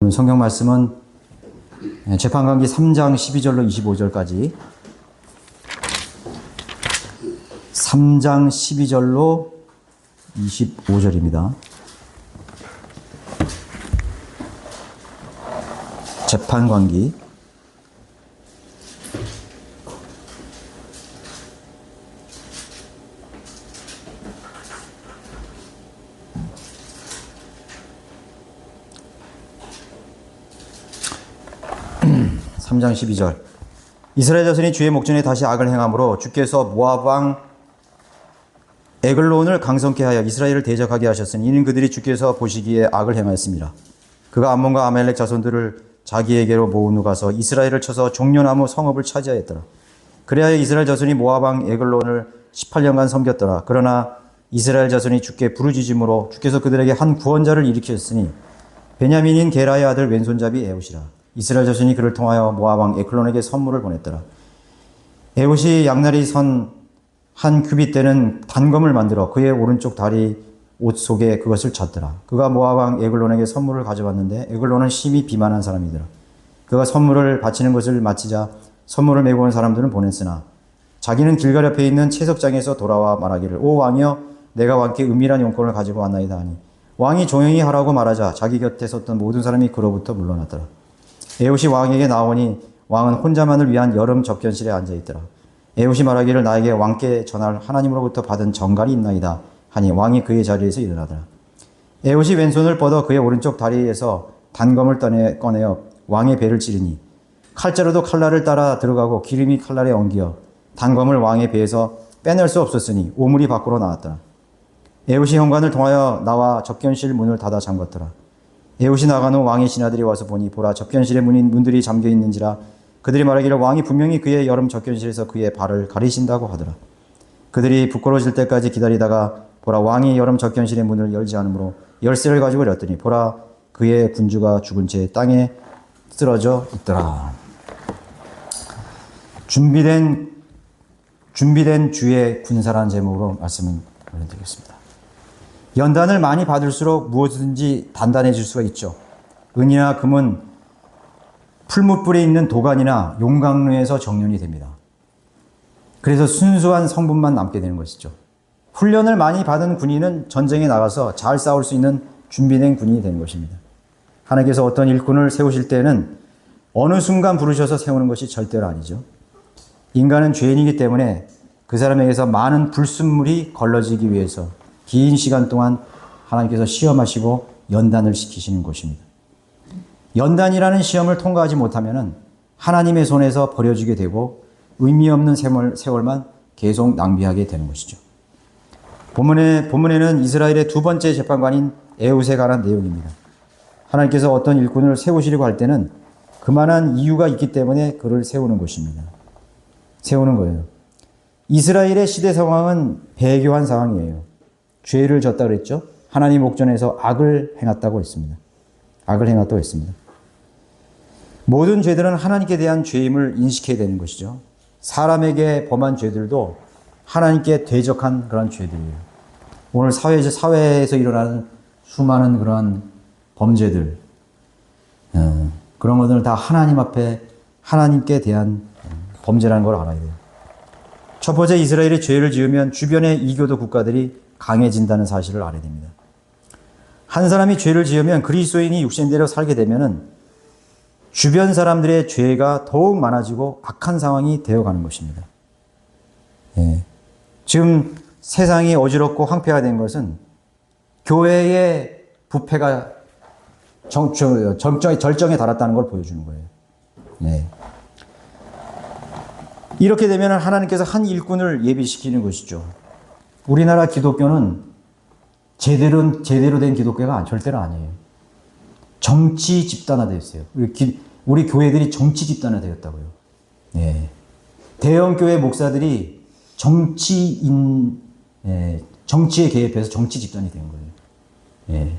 오늘 성경 말씀은 재판관기 3장 12절로 25절까지 3장 12절로 25절입니다. 재판관기 3장 12절. 이스라엘 자손이 주의 목전에 다시 악을 행함으로 주께서 모압 왕 에글론을 강성케 하여 이스라엘을 대적하게 하셨으니 이는 그들이 주께서 보시기에 악을 행하였습니다. 그가 암몬과 아말렉 자손들을 자기에게로 모은 후 가서 이스라엘을 쳐서 종려나무 성읍을 차지하였더라. 그래야 이스라엘 자손이 모압 왕 에글론을 18년간 섬겼더라. 그러나 이스라엘 자손이 주께 부르짖음으로 주께서 그들에게 한 구원자를 일으키셨으니 베냐민인 게라의 아들 왼손잡이 에훗이라. 이스라엘 자손이 그를 통하여 모압 왕 에글론에게 선물을 보냈더라. 에훗이 양날이 선 한 규빗대는 단검을 만들어 그의 오른쪽 다리 옷 속에 그것을 찼더라. 그가 모압 왕 에글론에게 선물을 가져왔는데 에글론은 심히 비만한 사람이더라. 그가 선물을 바치는 것을 마치자 선물을 메고 온 사람들은 보냈으나 자기는 길갈 옆에 있는 채석장에서 돌아와 말하기를 오 왕이여 내가 왕께 은밀한 용건을 가지고 왔나이다 하니 왕이 조용히 하라고 말하자 자기 곁에 섰던 모든 사람이 그로부터 물러났더라. 에훗이 왕에게 나오니 왕은 혼자만을 위한 여름 접견실에 앉아있더라. 에훗이 말하기를 나에게 왕께 전할 하나님으로부터 받은 정갈이 있나이다 하니 왕이 그의 자리에서 일어나더라. 에훗이 왼손을 뻗어 그의 오른쪽 다리에서 단검을 꺼내어 왕의 배를 찌르니 칼자루도 칼날을 따라 들어가고 기름이 칼날에 엉겨 단검을 왕의 배에서 빼낼 수 없었으니 오물이 밖으로 나왔더라. 에훗이 현관을 통하여 나와 접견실 문을 닫아 잠갔더라. 에훗이 나간 후 왕의 신하들이 와서 보니 보라 접견실의 문들이 잠겨 있는지라 그들이 말하기를 왕이 분명히 그의 여름 접견실에서 그의 발을 가리신다고 하더라. 그들이 부끄러워질 때까지 기다리다가 보라 왕이 여름 접견실의 문을 열지 않으므로 열쇠를 가지고 열었더니 보라 그의 군주가 죽은 채 땅에 쓰러져 있더라. 준비된 주의 군사라는 제목으로 말씀을 올려드리겠습니다. 연단을 많이 받을수록 무엇이든지 단단해질 수가 있죠. 은이나 금은 풀무불에 있는 도간이나 용광로에서 정련이 됩니다. 그래서 순수한 성분만 남게 되는 것이죠. 훈련을 많이 받은 군인은 전쟁에 나가서 잘 싸울 수 있는 준비된 군인이 되는 것입니다. 하나님께서 어떤 일꾼을 세우실 때는 어느 순간 부르셔서 세우는 것이 절대로 아니죠. 인간은 죄인이기 때문에 그 사람에게서 많은 불순물이 걸러지기 위해서 긴 시간 동안 하나님께서 시험하시고 연단을 시키시는 것입니다. 연단이라는 시험을 통과하지 못하면 하나님의 손에서 버려지게 되고 의미 없는 세월만 계속 낭비하게 되는 것이죠. 본문에는 이스라엘의 두 번째 재판관인 에훗에 관한 내용입니다. 하나님께서 어떤 일꾼을 세우시려고 할 때는 그만한 이유가 있기 때문에 그를 세우는 것입니다. 세우는 거예요. 이스라엘의 시대 상황은 배교한 상황이에요. 죄를 졌다 그랬죠. 하나님 목전에서 악을 행했다고 했습니다. 악을 행했다고 했습니다. 모든 죄들은 하나님께 대한 죄임을 인식해야 되는 것이죠. 사람에게 범한 죄들도 하나님께 대적한 그런 죄들이에요. 오늘 사회에서 일어나는 수많은 그런 범죄들, 그런 것들은 다 하나님 앞에 하나님께 대한 범죄라는 걸 알아야 돼요. 첫 번째 이스라엘이 죄를 지으면 주변의 이교도 국가들이 강해진다는 사실을 알아야 됩니다. 한 사람이 죄를 지으면 그리스도인이 육신대로 살게 되면은 주변 사람들의 죄가 더욱 많아지고 악한 상황이 되어가는 것입니다. 예. 지금 세상이 어지럽고 황폐가 된 것은 교회의 부패가 절정에 달았다는 걸 보여주는 거예요. 예. 이렇게 되면 하나님께서 한 일꾼을 예비시키는 것이죠. 우리나라 기독교는 제대로 된 기독교가 절대로 아니에요. 정치 집단화되었어요. 우리 교회들이 정치 집단화되었다고요. 예. 대형 교회 목사들이 정치에 개입해서 정치 집단이 된 거예요. 예.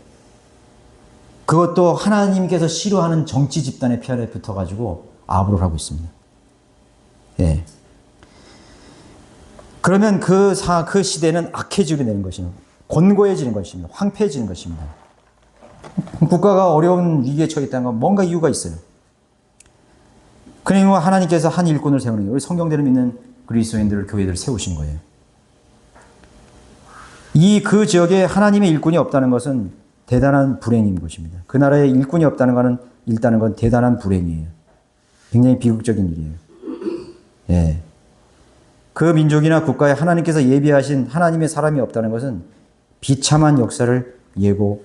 그것도 하나님께서 싫어하는 정치 집단의 편에 붙어가지고 아부를 하고 있습니다. 예. 그러면 그 시대는 악해지게 되는 것입니다. 곤고해지는 것입니다. 황폐해지는 것입니다. 국가가 어려운 위기에 처해 있다는 건 뭔가 이유가 있어요. 그러면 하나님께서 한 일꾼을 세우는 거예요. 우리 성경대로 믿는 그리스도인들을, 교회들을 세우신 거예요. 그 지역에 하나님의 일꾼이 없다는 것은 대단한 불행인 것입니다. 그 나라에 일꾼이 없다는 것은 일단은 건 대단한 불행이에요. 굉장히 비극적인 일이에요. 예. 그 민족이나 국가에 하나님께서 예비하신 하나님의 사람이 없다는 것은 비참한 역사를 예고하는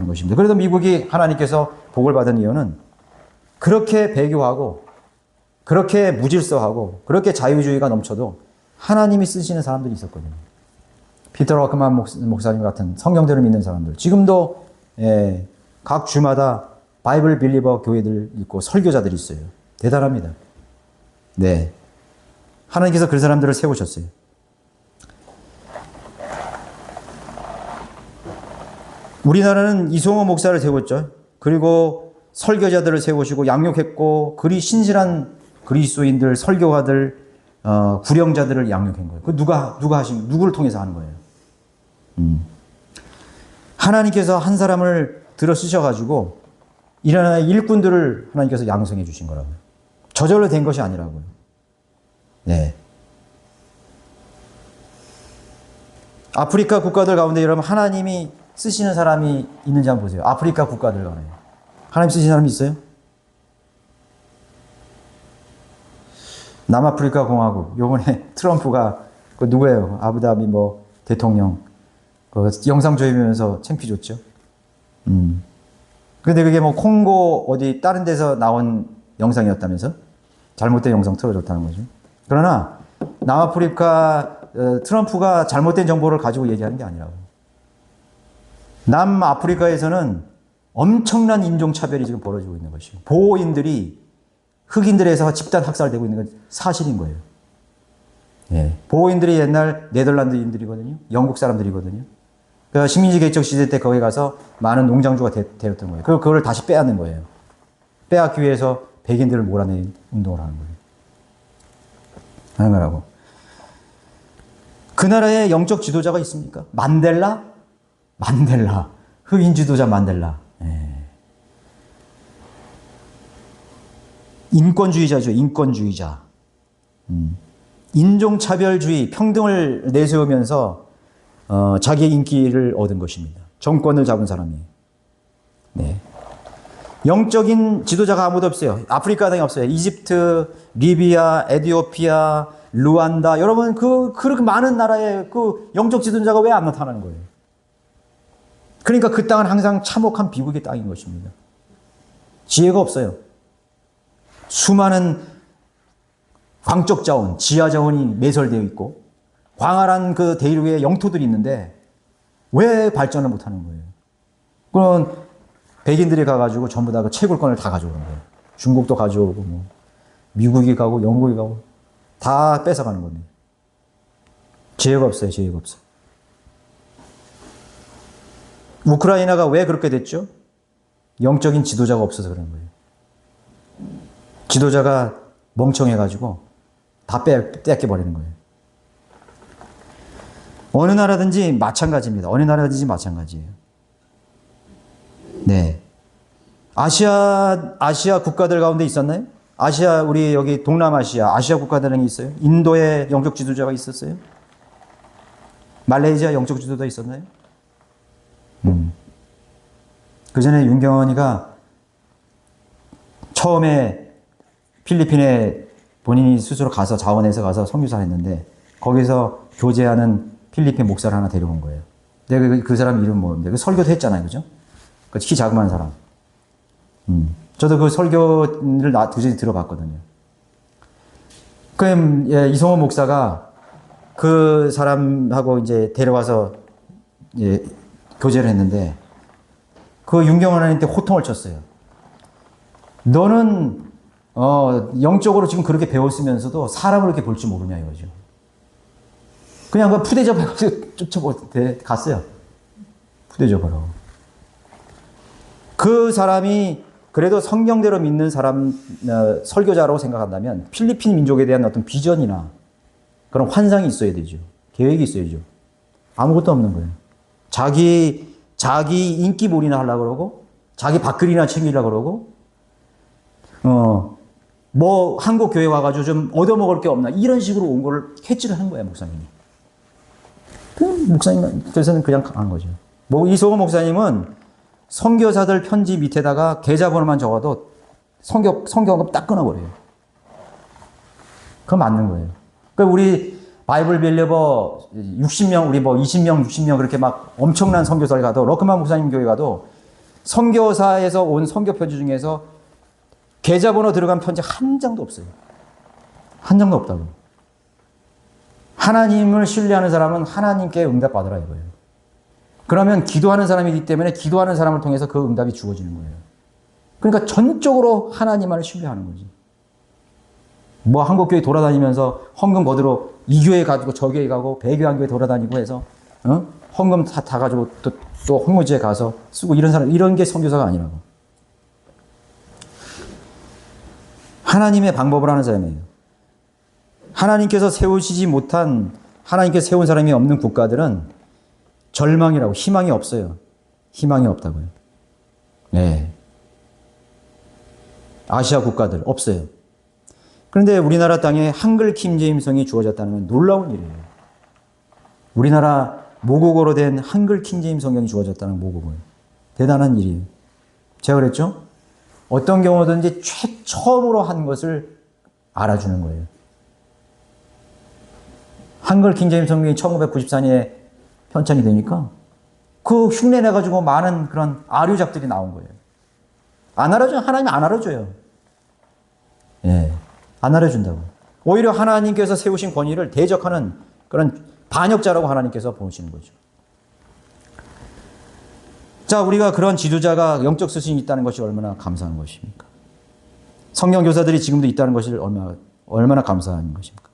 것입니다. 그래도 미국이 하나님께서 복을 받은 이유는 그렇게 배교하고, 그렇게 무질서하고, 그렇게 자유주의가 넘쳐도 하나님이 쓰시는 사람들이 있었거든요. 피터 워크만 목사님 같은 성경대로 믿는 사람들. 지금도 각 주마다 바이블 빌리버 교회들 있고 설교자들이 있어요. 대단합니다. 네. 하나님께서 그 사람들을 세우셨어요. 우리나라는 이송호 목사를 세웠죠. 그리고 설교자들을 세우시고 양육했고, 그리 신실한 그리스도인들, 설교가들, 구령자들을 양육한 거예요. 그 누구를 통해서 하는 거예요? 하나님께서 한 사람을 들어 쓰셔가지고, 이런 일꾼들을 하나님께서 양성해 주신 거라고요. 저절로 된 것이 아니라고요. 네. 아프리카 국가들 가운데 여러분 하나님이 쓰시는 사람이 있는지 한번 보세요. 아프리카 국가들 가운데. 하나님 쓰시는 사람이 있어요? 남아프리카 공화국. 요번에 트럼프가, 그 누구예요? 아부다비 대통령. 그 영상 조회하면서 창피 줬죠. 근데 그게 콩고 어디 다른 데서 나온 영상이었다면서? 잘못된 영상 틀어줬다는 거죠. 그러나 남아프리카 트럼프가 잘못된 정보를 가지고 얘기하는 게 아니라고. 남아프리카에서는 엄청난 인종차별이 지금 벌어지고 있는 것이고, 보호인들이 흑인들에서 집단 학살되고 있는 건 사실인 거예요. 예. 보호인들이 옛날 네덜란드인들이거든요. 영국 사람들이거든요. 그러니까 식민지 개척 시대 때 거기 가서 많은 농장주가 되었던 거예요. 그걸 다시 빼앗는 거예요. 빼앗기 위해서 백인들을 몰아내는 운동을 하는 거예요. 하는 거라고. 그 나라에 영적 지도자가 있습니까? 만델라? 흑인 지도자 만델라. 예. 인권주의자죠. 인권주의자. 인종차별주의, 평등을 내세우면서 자기의 인기를 얻은 것입니다. 정권을 잡은 사람이에요. 네. 영적인 지도자가 아무도 없어요. 아프리카 땅에 없어요. 이집트, 리비아, 에티오피아, 루안다. 여러분, 그렇게 많은 나라에 그 영적 지도자가 왜 안 나타나는 거예요? 그러니까 그 땅은 항상 참혹한 비극의 땅인 것입니다. 지혜가 없어요. 수많은 광적 자원, 지하 자원이 매설되어 있고, 광활한 그 대륙에 영토들이 있는데, 왜 발전을 못 하는 거예요? 그럼 백인들이 가가지고 전부 다 그 채굴권을 다 가져오는 거예요. 중국도 가져오고, 미국이 가고, 영국이 가고, 다 뺏어가는 겁니다. 지혜가 없어요, 지혜가 없어요. 우크라이나가 왜 그렇게 됐죠? 영적인 지도자가 없어서 그런 거예요. 지도자가 멍청해가지고 다 뺏겨버리는 거예요. 어느 나라든지 마찬가지입니다. 어느 나라든지 마찬가지예요. 네. 아시아 국가들 가운데 있었나요? 우리 여기 아시아 국가들은 있어요? 인도에 영적 지도자가 있었어요? 말레이시아 영적 지도자 있었나요? 그 전에 윤경원이가 처음에 필리핀에 본인이 스스로 가서 자원해서 가서 선교사를 했는데, 거기서 교제하는 필리핀 목사를 하나 데려온 거예요. 근데 그 사람 이름 뭐였는데, 그 설교도 했잖아요. 그죠? 그 키 자그마한 사람. 저도 그 설교를 두전이 들어봤거든요. 그럼 이성호 목사가 그 사람하고 이제 데려와서 교제를 했는데, 그 윤경원한테 호통을 쳤어요. 너는 영적으로 지금 그렇게 배웠으면서도 사람을 이렇게 볼 줄 모르냐 이거죠. 그냥 그 푸대접 해가지고 갔어요. 푸대접 하러. 그 사람이 그래도 성경대로 믿는 사람, 설교자라고 생각한다면 필리핀 민족에 대한 어떤 비전이나 그런 환상이 있어야 되죠. 계획이 있어야죠. 아무것도 없는 거예요. 자기 자기 인기몰이나 하려고 그러고, 자기 밥그리나 챙기려고 그러고, 뭐 한국 교회 와가지고 좀 얻어먹을 게 없나 이런 식으로 온 거를 캐치를 한 거야 목사님이. 그 목사님께서는 그냥 간 거죠. 뭐 이소호 목사님은 선교사들 편지 밑에다가 계좌번호만 적어도 선교헌금 딱 끊어버려요. 그거 맞는 거예요. 그러니까 우리 바이블 빌리버 60명, 우리 뭐 20명, 60명 그렇게 막 엄청난 선교사를 가도 러크만 목사님 교회 가도 선교사에서 온 선교 편지 중에서 계좌번호 들어간 편지 한 장도 없어요. 한 장도 없다고. 하나님을 신뢰하는 사람은 하나님께 응답받으라 이거예요. 그러면 기도하는 사람이기 때문에 기도하는 사람을 통해서 그 응답이 주어지는 거예요. 그러니까 전적으로 하나님만을 신뢰하는 거지. 뭐 한국교회 돌아다니면서 헌금 거두러 이 교회 가지고 저 교회 가고 배교한 교회 돌아다니고 해서 헌금 다 가지고 또 헌금지에 가서 쓰고 이런 사람, 이런 게 선교사가 아니라고. 하나님의 방법을 하는 사람이에요. 하나님께서 세우시지 못한, 하나님께서 세운 사람이 없는 국가들은 절망이라고, 희망이 없어요. 희망이 없다고요. 네. 아시아 국가들 없어요. 그런데 우리나라 땅에 한글 킹제임성이 주어졌다는 건 놀라운 일이에요. 우리나라 모국어로 된 한글 킹제임 성경이 주어졌다는 모국어예요. 대단한 일이에요. 제가 그랬죠? 어떤 경우든지 처음으로 한 것을 알아주는 거예요. 한글 킹제임 성경이 1994년에 편찬이 되니까 그 흉내 내가지고 많은 그런 아류작들이 나온 거예요. 안 알아줘요. 하나님 안 알아줘요. 예, 안 알아준다고. 오히려 하나님께서 세우신 권위를 대적하는 그런 반역자라고 하나님께서 보시는 거죠. 자, 우리가 그런 지도자가 영적 스승이 있다는 것이 얼마나 감사한 것입니까? 성경 교사들이 지금도 있다는 것이 얼마나 감사한 것입니까?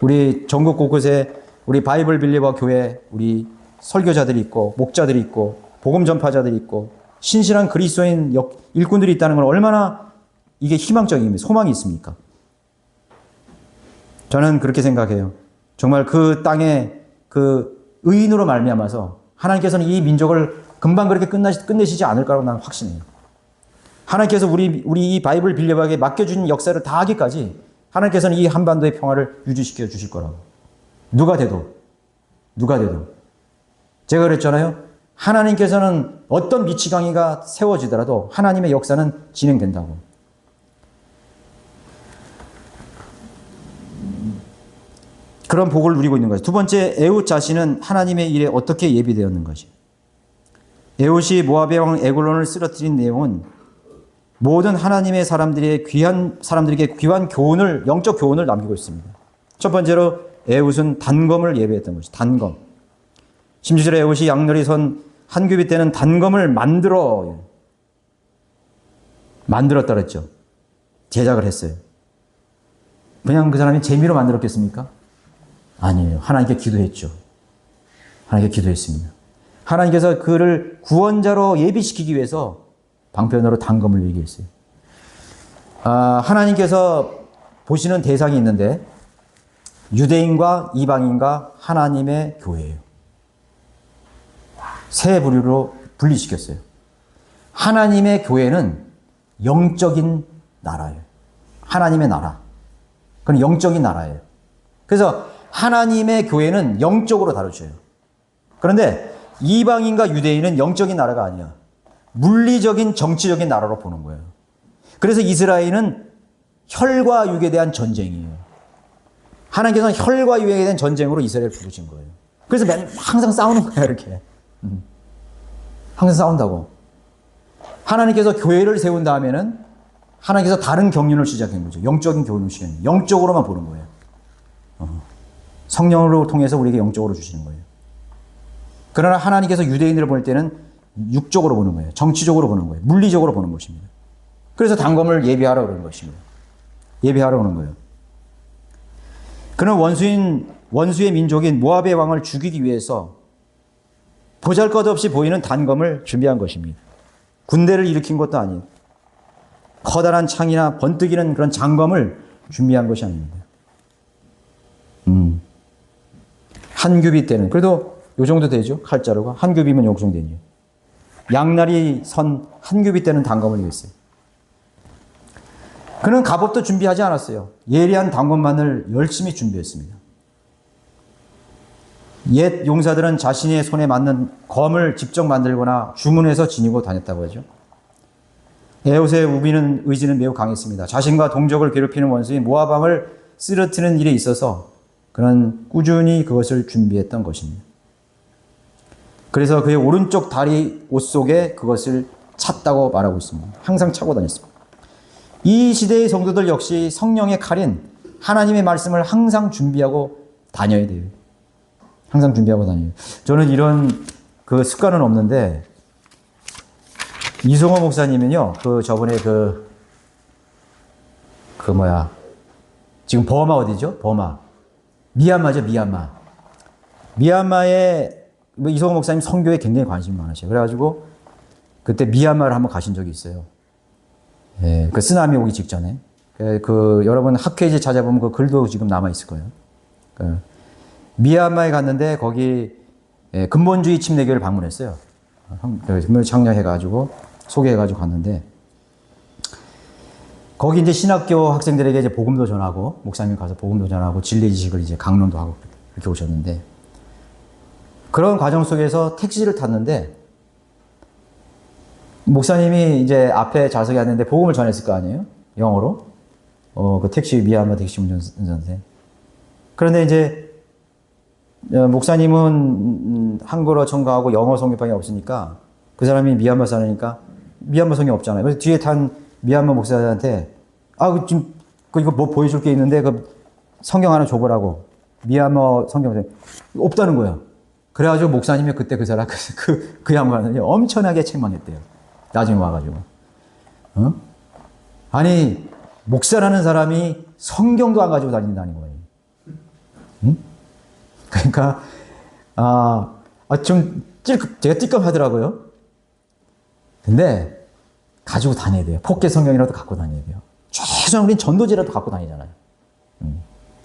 우리 전국 곳곳에 우리 바이블 빌리버 교회, 우리 설교자들이 있고, 목자들이 있고, 복음 전파자들이 있고, 신실한 그리스도인 일꾼들이 있다는 건 얼마나 이게 희망적인 소망이 있습니까? 저는 그렇게 생각해요. 정말 그 땅에 그 의인으로 말미암아서 하나님께서는 이 민족을 금방 그렇게 끝내시지 않을 거라고 나는 확신해요. 하나님께서 우리 이 바이블 빌리버에게 맡겨준 역사를 다 하기까지 하나님께서는 이 한반도의 평화를 유지시켜 주실 거라고. 누가 돼도. 제가 그랬잖아요. 하나님께서는 어떤 미치광이가 세워지더라도 하나님의 역사는 진행된다고. 그런 복을 누리고 있는 거죠. 두 번째, 에훗 자신은 하나님의 일에 어떻게 예비되었는가지. 에훗이 모압의 왕 에글론을 쓰러뜨린 내용은 모든 하나님의 사람들에게 귀한 교훈을, 영적 교훈을 남기고 있습니다. 첫 번째로 에훗은 단검을 예비했던 것이죠. 단검. 16절에 에훗이 양날이 선 한 규빗 되는 단검을 만들었다 그랬죠. 제작을 했어요. 그냥 그 사람이 재미로 만들었겠습니까? 아니에요. 하나님께 기도했죠. 하나님께 기도했습니다. 하나님께서 그를 구원자로 예비시키기 위해서 방편으로 단검을 얘기했어요. 하나님께서 보시는 대상이 있는데 유대인과 이방인과 하나님의 교회예요. 세 부류로 분리시켰어요. 하나님의 교회는 영적인 나라예요. 하나님의 나라. 그건 영적인 나라예요. 그래서 하나님의 교회는 영적으로 다루셔요. 그런데 이방인과 유대인은 영적인 나라가 아니야. 물리적인 정치적인 나라로 보는 거예요. 그래서 이스라엘은 혈과 육에 대한 전쟁이에요. 하나님께서는 혈과 육에 대한 전쟁으로 이스라엘을 부르신 거예요. 그래서 항상 싸우는 거예요, 이렇게. 항상 싸운다고. 하나님께서 교회를 세운 다음에는 하나님께서 다른 경륜을 시작한 거죠. 영적인 교훈을 시작한 거예요. 영적으로만 보는 거예요. 성령으로 통해서 우리에게 영적으로 주시는 거예요. 그러나 하나님께서 유대인들을 볼 때는 육적으로 보는 거예요. 정치적으로 보는 거예요. 물리적으로 보는 것입니다. 그래서 단검을 예비하라 그러는 것입니다. 예비하라 그러는 거예요. 그는 원수의 민족인 모압의 왕을 죽이기 위해서 보잘것없이 보이는 단검을 준비한 것입니다. 군대를 일으킨 것도 아니에요. 커다란 창이나 번뜩이는 그런 장검을 준비한 것이 아닙니다. 한 규빗 되는, 그래도 요 정도 되죠. 칼자루가. 한 규비면 요 정도 되죠. 양날이 선 한 규비 때는 단검을 이겼어요. 그는 갑옷도 준비하지 않았어요. 예리한 단검만을 열심히 준비했습니다. 옛 용사들은 자신의 손에 맞는 검을 직접 만들거나 주문해서 지니고 다녔다고 하죠. 에웃의 우비는 의지는 매우 강했습니다. 자신과 동족을 괴롭히는 원수인 모압 왕을 쓰러뜨리는 일에 있어서 그는 꾸준히 그것을 준비했던 것입니다. 그래서 그의 오른쪽 다리 옷 속에 그것을 찼다고 말하고 있습니다. 항상 차고 다녔습니다. 이 시대의 성도들 역시 성령의 칼인 하나님의 말씀을 항상 준비하고 다녀야 돼요. 항상 준비하고 다녀요. 저는 이런 그 습관은 없는데, 이성호 목사님은요, 저번에 지금 버마 어디죠? 버마. 미얀마죠, 미얀마. 미얀마에, 이성호 목사님 선교에 굉장히 관심이 많으셔요. 그래가지고, 그때 미얀마를 한번 가신 적이 있어요. 예, 그 쓰나미 오기 직전에. 여러분 학회지 찾아보면 그 글도 지금 남아있을 거예요. 미얀마에 갔는데, 거기, 근본주의 침례교회를 방문했어요. 창녀해가지고, 소개해가지고 갔는데, 거기 이제 신학교 학생들에게 이제 복음도 전하고, 목사님 가서 복음도 전하고, 진리 지식을 이제 강론도 하고, 이렇게 오셨는데, 그런 과정 속에서 택시를 탔는데, 목사님이 이제 앞에 좌석에 앉는데 복음을 전했을 거 아니에요? 영어로. 그 미얀마 택시 운전대. 그런데 이제, 목사님은 한국어 청가하고 영어 성경판이 없으니까 그 사람이 미얀마 사람이니까 미얀마 성경 없잖아요. 그래서 뒤에 탄 미얀마 목사한테 지금 이거 뭐 보여줄 게 있는데 그 성경 하나 줘보라고. 미얀마 성경 없다는 거예요. 그래가지고 목사님이 그때 그 사람 그 양반을 엄청나게 책망했대요. 나중에 와가지고 아니 목사라는 사람이 성경도 안 가지고 다닌다는 거예요. 응? 그러니까 제가 띠끔하더라고요. 근데 가지고 다녀야 돼요. 포켓 성경이라도 갖고 다녀야 돼요. 최소한 우린 전도지라도 갖고 다니잖아요.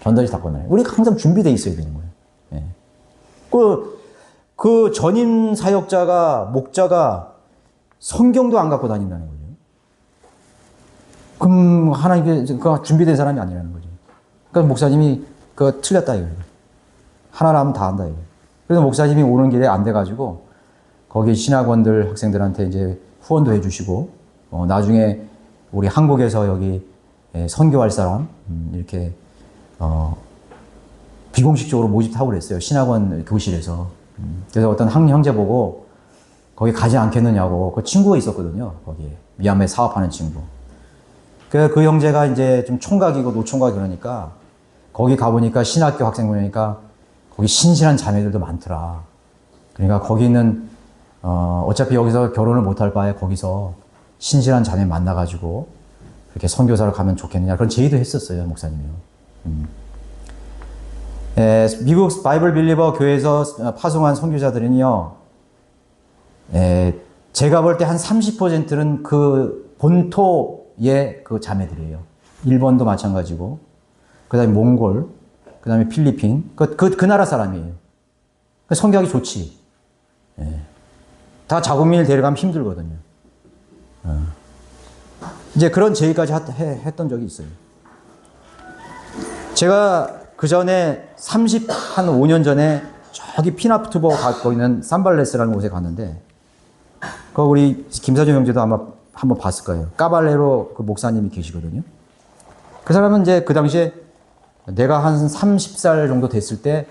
전도지 갖고 다녀요. 우리가 항상 준비되어 있어야 되는 거예요. 예. 그 전임 사역자가 목자가 성경도 안 갖고 다닌다는 거죠. 그럼 하나님께 준비된 사람이 아니라는 거죠. 그러니까 목사님이 틀렸다 이거예요. 하나를 하면 다 한다 이거예요. 그래서 목사님이 오는 길에 안 돼가지고 거기 신학원들 학생들한테 이제 후원도 해주시고 나중에 우리 한국에서 여기 선교할 사람 이렇게 비공식적으로 모집하고 그랬어요. 신학원 교실에서. 그래서 어떤 형제 보고 거기 가지 않겠느냐고. 그 친구가 있었거든요. 거기에. 미얀마에 사업하는 친구. 그 형제가 이제 좀 총각이고 노총각 그러니까 거기 가보니까 신학교 학생 보니까 거기 신실한 자매들도 많더라. 그러니까 거기는, 어차피 여기서 결혼을 못할 바에 거기서 신실한 자매 만나가지고 그렇게 선교사를 가면 좋겠느냐. 그런 제의도 했었어요, 목사님이요. 미국 바이블 빌리버 교회에서 파송한 선교사들은요, 제가 볼 때 한 30%는 그 본토의 그 자매들이에요. 일본도 마찬가지고, 그 다음에 몽골, 그 다음에 필리핀, 그 나라 사람이에요. 성교하기 좋지. 다 자국민을 데려가면 힘들거든요. 이제 그런 제의까지 했던 적이 있어요. 제가 그 전에 한 5년 전에 저기 피나투보 갖고 있는 산발레스라는 곳에 갔는데, 우리 김사준 형제도 아마 한번 봤을 거예요. 까발레로 그 목사님이 계시거든요. 그 사람은 이제 그 당시에 내가 한 30살 정도 됐을 때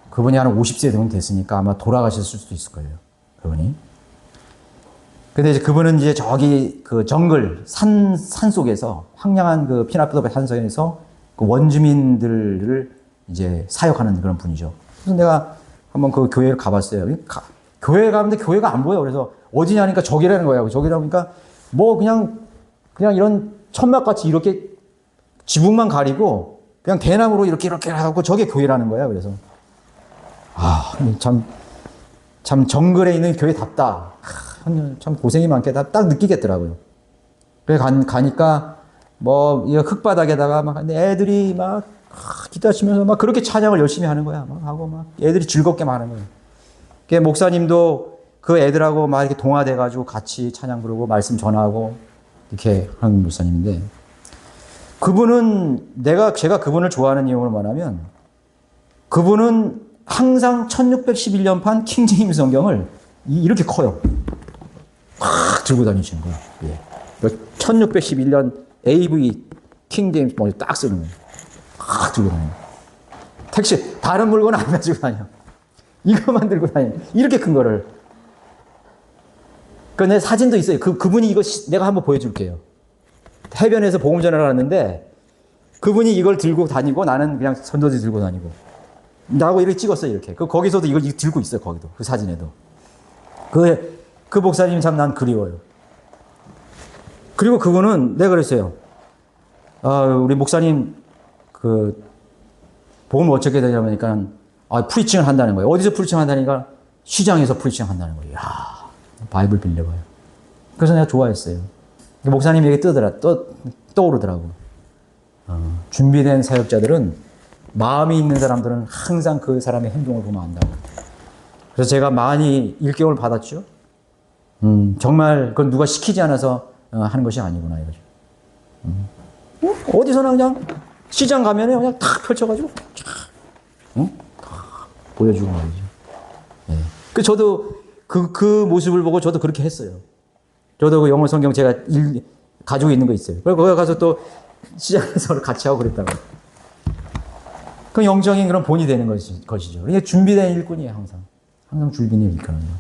그분이 한 50세 정도 됐으니까 아마 돌아가셨을 수도 있을 거예요. 그분이. 근데 이제 그분은 이제 저기 그 정글, 산 속에서, 황량한 그 피나투보 산속에서 그 원주민들을 이제 사역하는 그런 분이죠. 그래서 내가 한번 그 교회를 가봤어요. 교회 가는데 교회가 안 보여. 그래서 어디냐니까 저기라는 거예요. 저기라 보니까 뭐 그냥 이런 천막같이 이렇게 지붕만 가리고 그냥 대나무로 이렇게 하고 저게 교회라는 거예요. 그래서 참 정글에 있는 교회답다. 참 고생이 많겠다. 딱 느끼겠더라고요. 그래 가니까 뭐 흙바닥에다가 막 애들이 막 기타 치면서 막 그렇게 찬양을 열심히 하는 거야. 막 하고 막 애들이 즐겁게 막 하는 거예요. 목사님도 그 애들하고 막 이렇게 동화돼가지고 같이 찬양 부르고 말씀 전하고 이렇게 하는 목사님인데, 그분은 제가 그분을 좋아하는 이유를 말하면, 그분은 항상 1611년판 킹제임스 성경을 이렇게 커요. 막 들고 다니시는 거예요. 예. 1611년 AV 킹제임스 먼저 딱 쓰는 거예요. 막 들고 다녀요. 택시 다른 물건 안 가지고 다녀. 이것만 들고 다녀. 이렇게 큰 거를. 내 사진도 있어요. 그분이 이거 내가 한번 보여줄게요. 해변에서 복음 전하러 갔는데 그분이 이걸 들고 다니고 나는 그냥 전도지 들고 다니고 나하고 이렇게 찍었어요. 이렇게. 거기서도 이걸 들고 있어요. 거기도. 그 사진에도. 그 목사님 참 난 그리워요. 그리고 그분은 내가 그랬어요. 우리 목사님 복음을 어떻게 되냐니까 프리칭을 한다는 거예요. 어디서 프리칭 한다니까 시장에서 프리칭 한다는 거예요. 이야, 바이블 빌려봐요. 그래서 내가 좋아했어요. 목사님 얘기 떠오르더라고. 준비된 사역자들은 마음이 있는 사람들은 항상 그 사람의 행동을 보면 안다고. 그래서 제가 많이 일격을 받았죠. 정말 그건 누가 시키지 않아서 하는 것이 아니구나 이거죠. 어디서나 그냥 시장 가면 그냥 탁 펼쳐가지고 보여주고 말이죠. 예. 저도 그 모습을 보고 저도 그렇게 했어요. 저도 그 영어 성경 제가 가지고 있는 거 있어요. 그리고 거기 가서 또 시장에서 같이 하고 그랬다고. 그 영적인 그런 본이 되는 것이죠. 이게 준비된 일꾼이에요, 항상. 항상 준비된 일꾼이에요.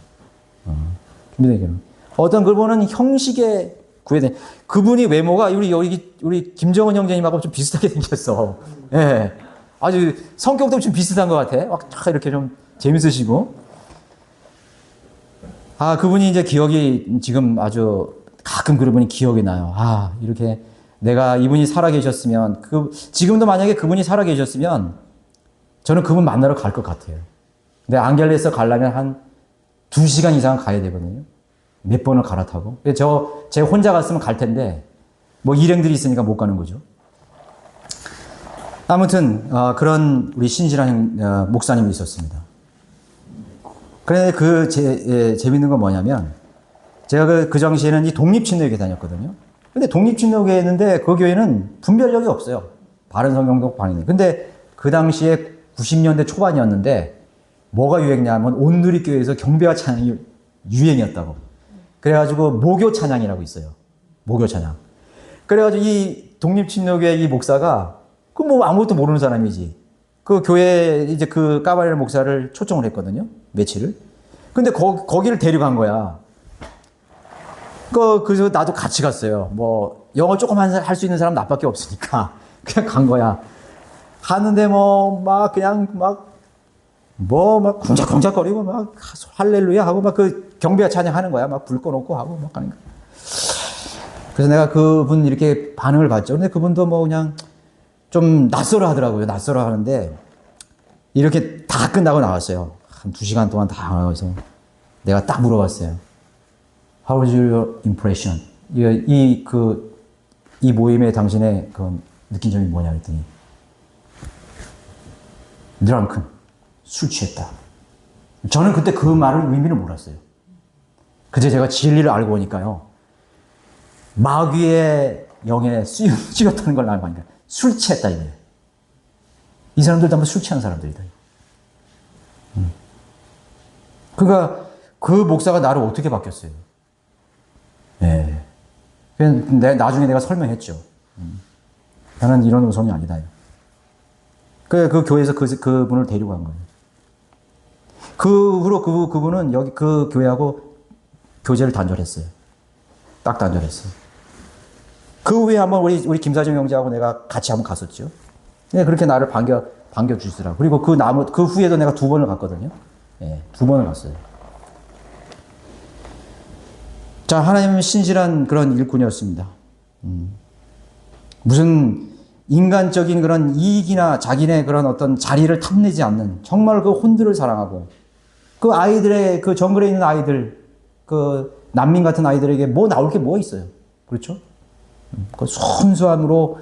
준비된 일꾼. 어떤 그분은 형식에 구애된, 그분이 외모가 우리 김정은 형제님하고 좀 비슷하게 생겼어. 예. 아주 성격도 좀 비슷한 것 같아. 막 이렇게 좀 재밌으시고. 그분이 이제 기억이 지금 아주 가끔 그분이 기억이 나요. 이렇게 내가 이분이 살아계셨으면, 지금도 만약에 그분이 살아계셨으면 저는 그분 만나러 갈 것 같아요. 근데 안겔레스 가려면 한 2시간 이상 가야 되거든요. 몇 번을 갈아타고. 제가 혼자 갔으면 갈 텐데, 뭐 일행들이 있으니까 못 가는 거죠. 아무튼, 그런 우리 신실한 목사님이 있었습니다. 그런데 재밌는 건 뭐냐면, 제가 그 당시에는 이 독립침례교회 다녔거든요. 근데 독립침례교회였는데 그 교회는 분별력이 없어요. 바른성경도 반이네. 근데 그 당시에 90년대 초반이었는데 뭐가 유행이냐면 온누리교회에서 경배와 찬양이 유행이었다고. 그래가지고 모교 찬양이라고 있어요. 모교 찬양. 그래가지고 이 독립침례교회 이 목사가 뭐 아무것도 모르는 사람이지. 그 교회 이제 그 까바레 목사를 초청을 했거든요. 며칠을. 근데 거기를 데려간 거야. 그래서 나도 같이 갔어요. 뭐 영어 조금 할 수 있는 사람 나밖에 없으니까 그냥 간 거야. 갔는데 막 쿵짝쿵짝거리고 막 할렐루야 하고 막 그 경배와 찬양하는 거야. 막 불 꺼놓고 하고 막 하는 거야. 그래서 내가 그분 이렇게 반응을 봤죠. 근데 그분도 뭐 그냥 좀 낯설어 하더라고요. 낯설어 하는데 이렇게 다 끝나고 나왔어요. 한 2시간 동안 다 나와서 내가 딱 물어봤어요. How was your impression? 이 모임에 당신의 그 느낀 점이 뭐냐 그랬더니 drunken, 술 취했다. 저는 그때 그 말을 의미를 몰랐어요. 그때 제가 진리를 알고 보니까요. 마귀의 영에 씌었다는 걸 알고 보니까 술 취했다 이거예요. 이 사람들도 한번 술 취한 사람들이다. 그러니까 그 목사가 나를 어떻게 바뀌었어요? 네. 나중에 내가 설명했죠. 나는 이런 우성이 아니다. 그 교회에서 그분을 데리고 간 거예요. 그 후로 그분은 여기 그 교회하고 교제를 단절했어요. 딱 단절했어요. 그 후에 한번 우리 김사정 형제하고 내가 같이 한번 갔었죠. 네, 그렇게 나를 반겨주시더라고. 그리고 그 후에도 내가 2번을 갔거든요. 네, 2번을 갔어요. 자, 하나님은 신실한 그런 일꾼이었습니다. 무슨 인간적인 그런 이익이나 자기네 그런 어떤 자리를 탐내지 않는 정말 그 혼들을 사랑하고 그 아이들의 그 정글에 있는 아이들, 그 난민 같은 아이들에게 뭐 나올 게 뭐 있어요. 그렇죠? 그 순수함으로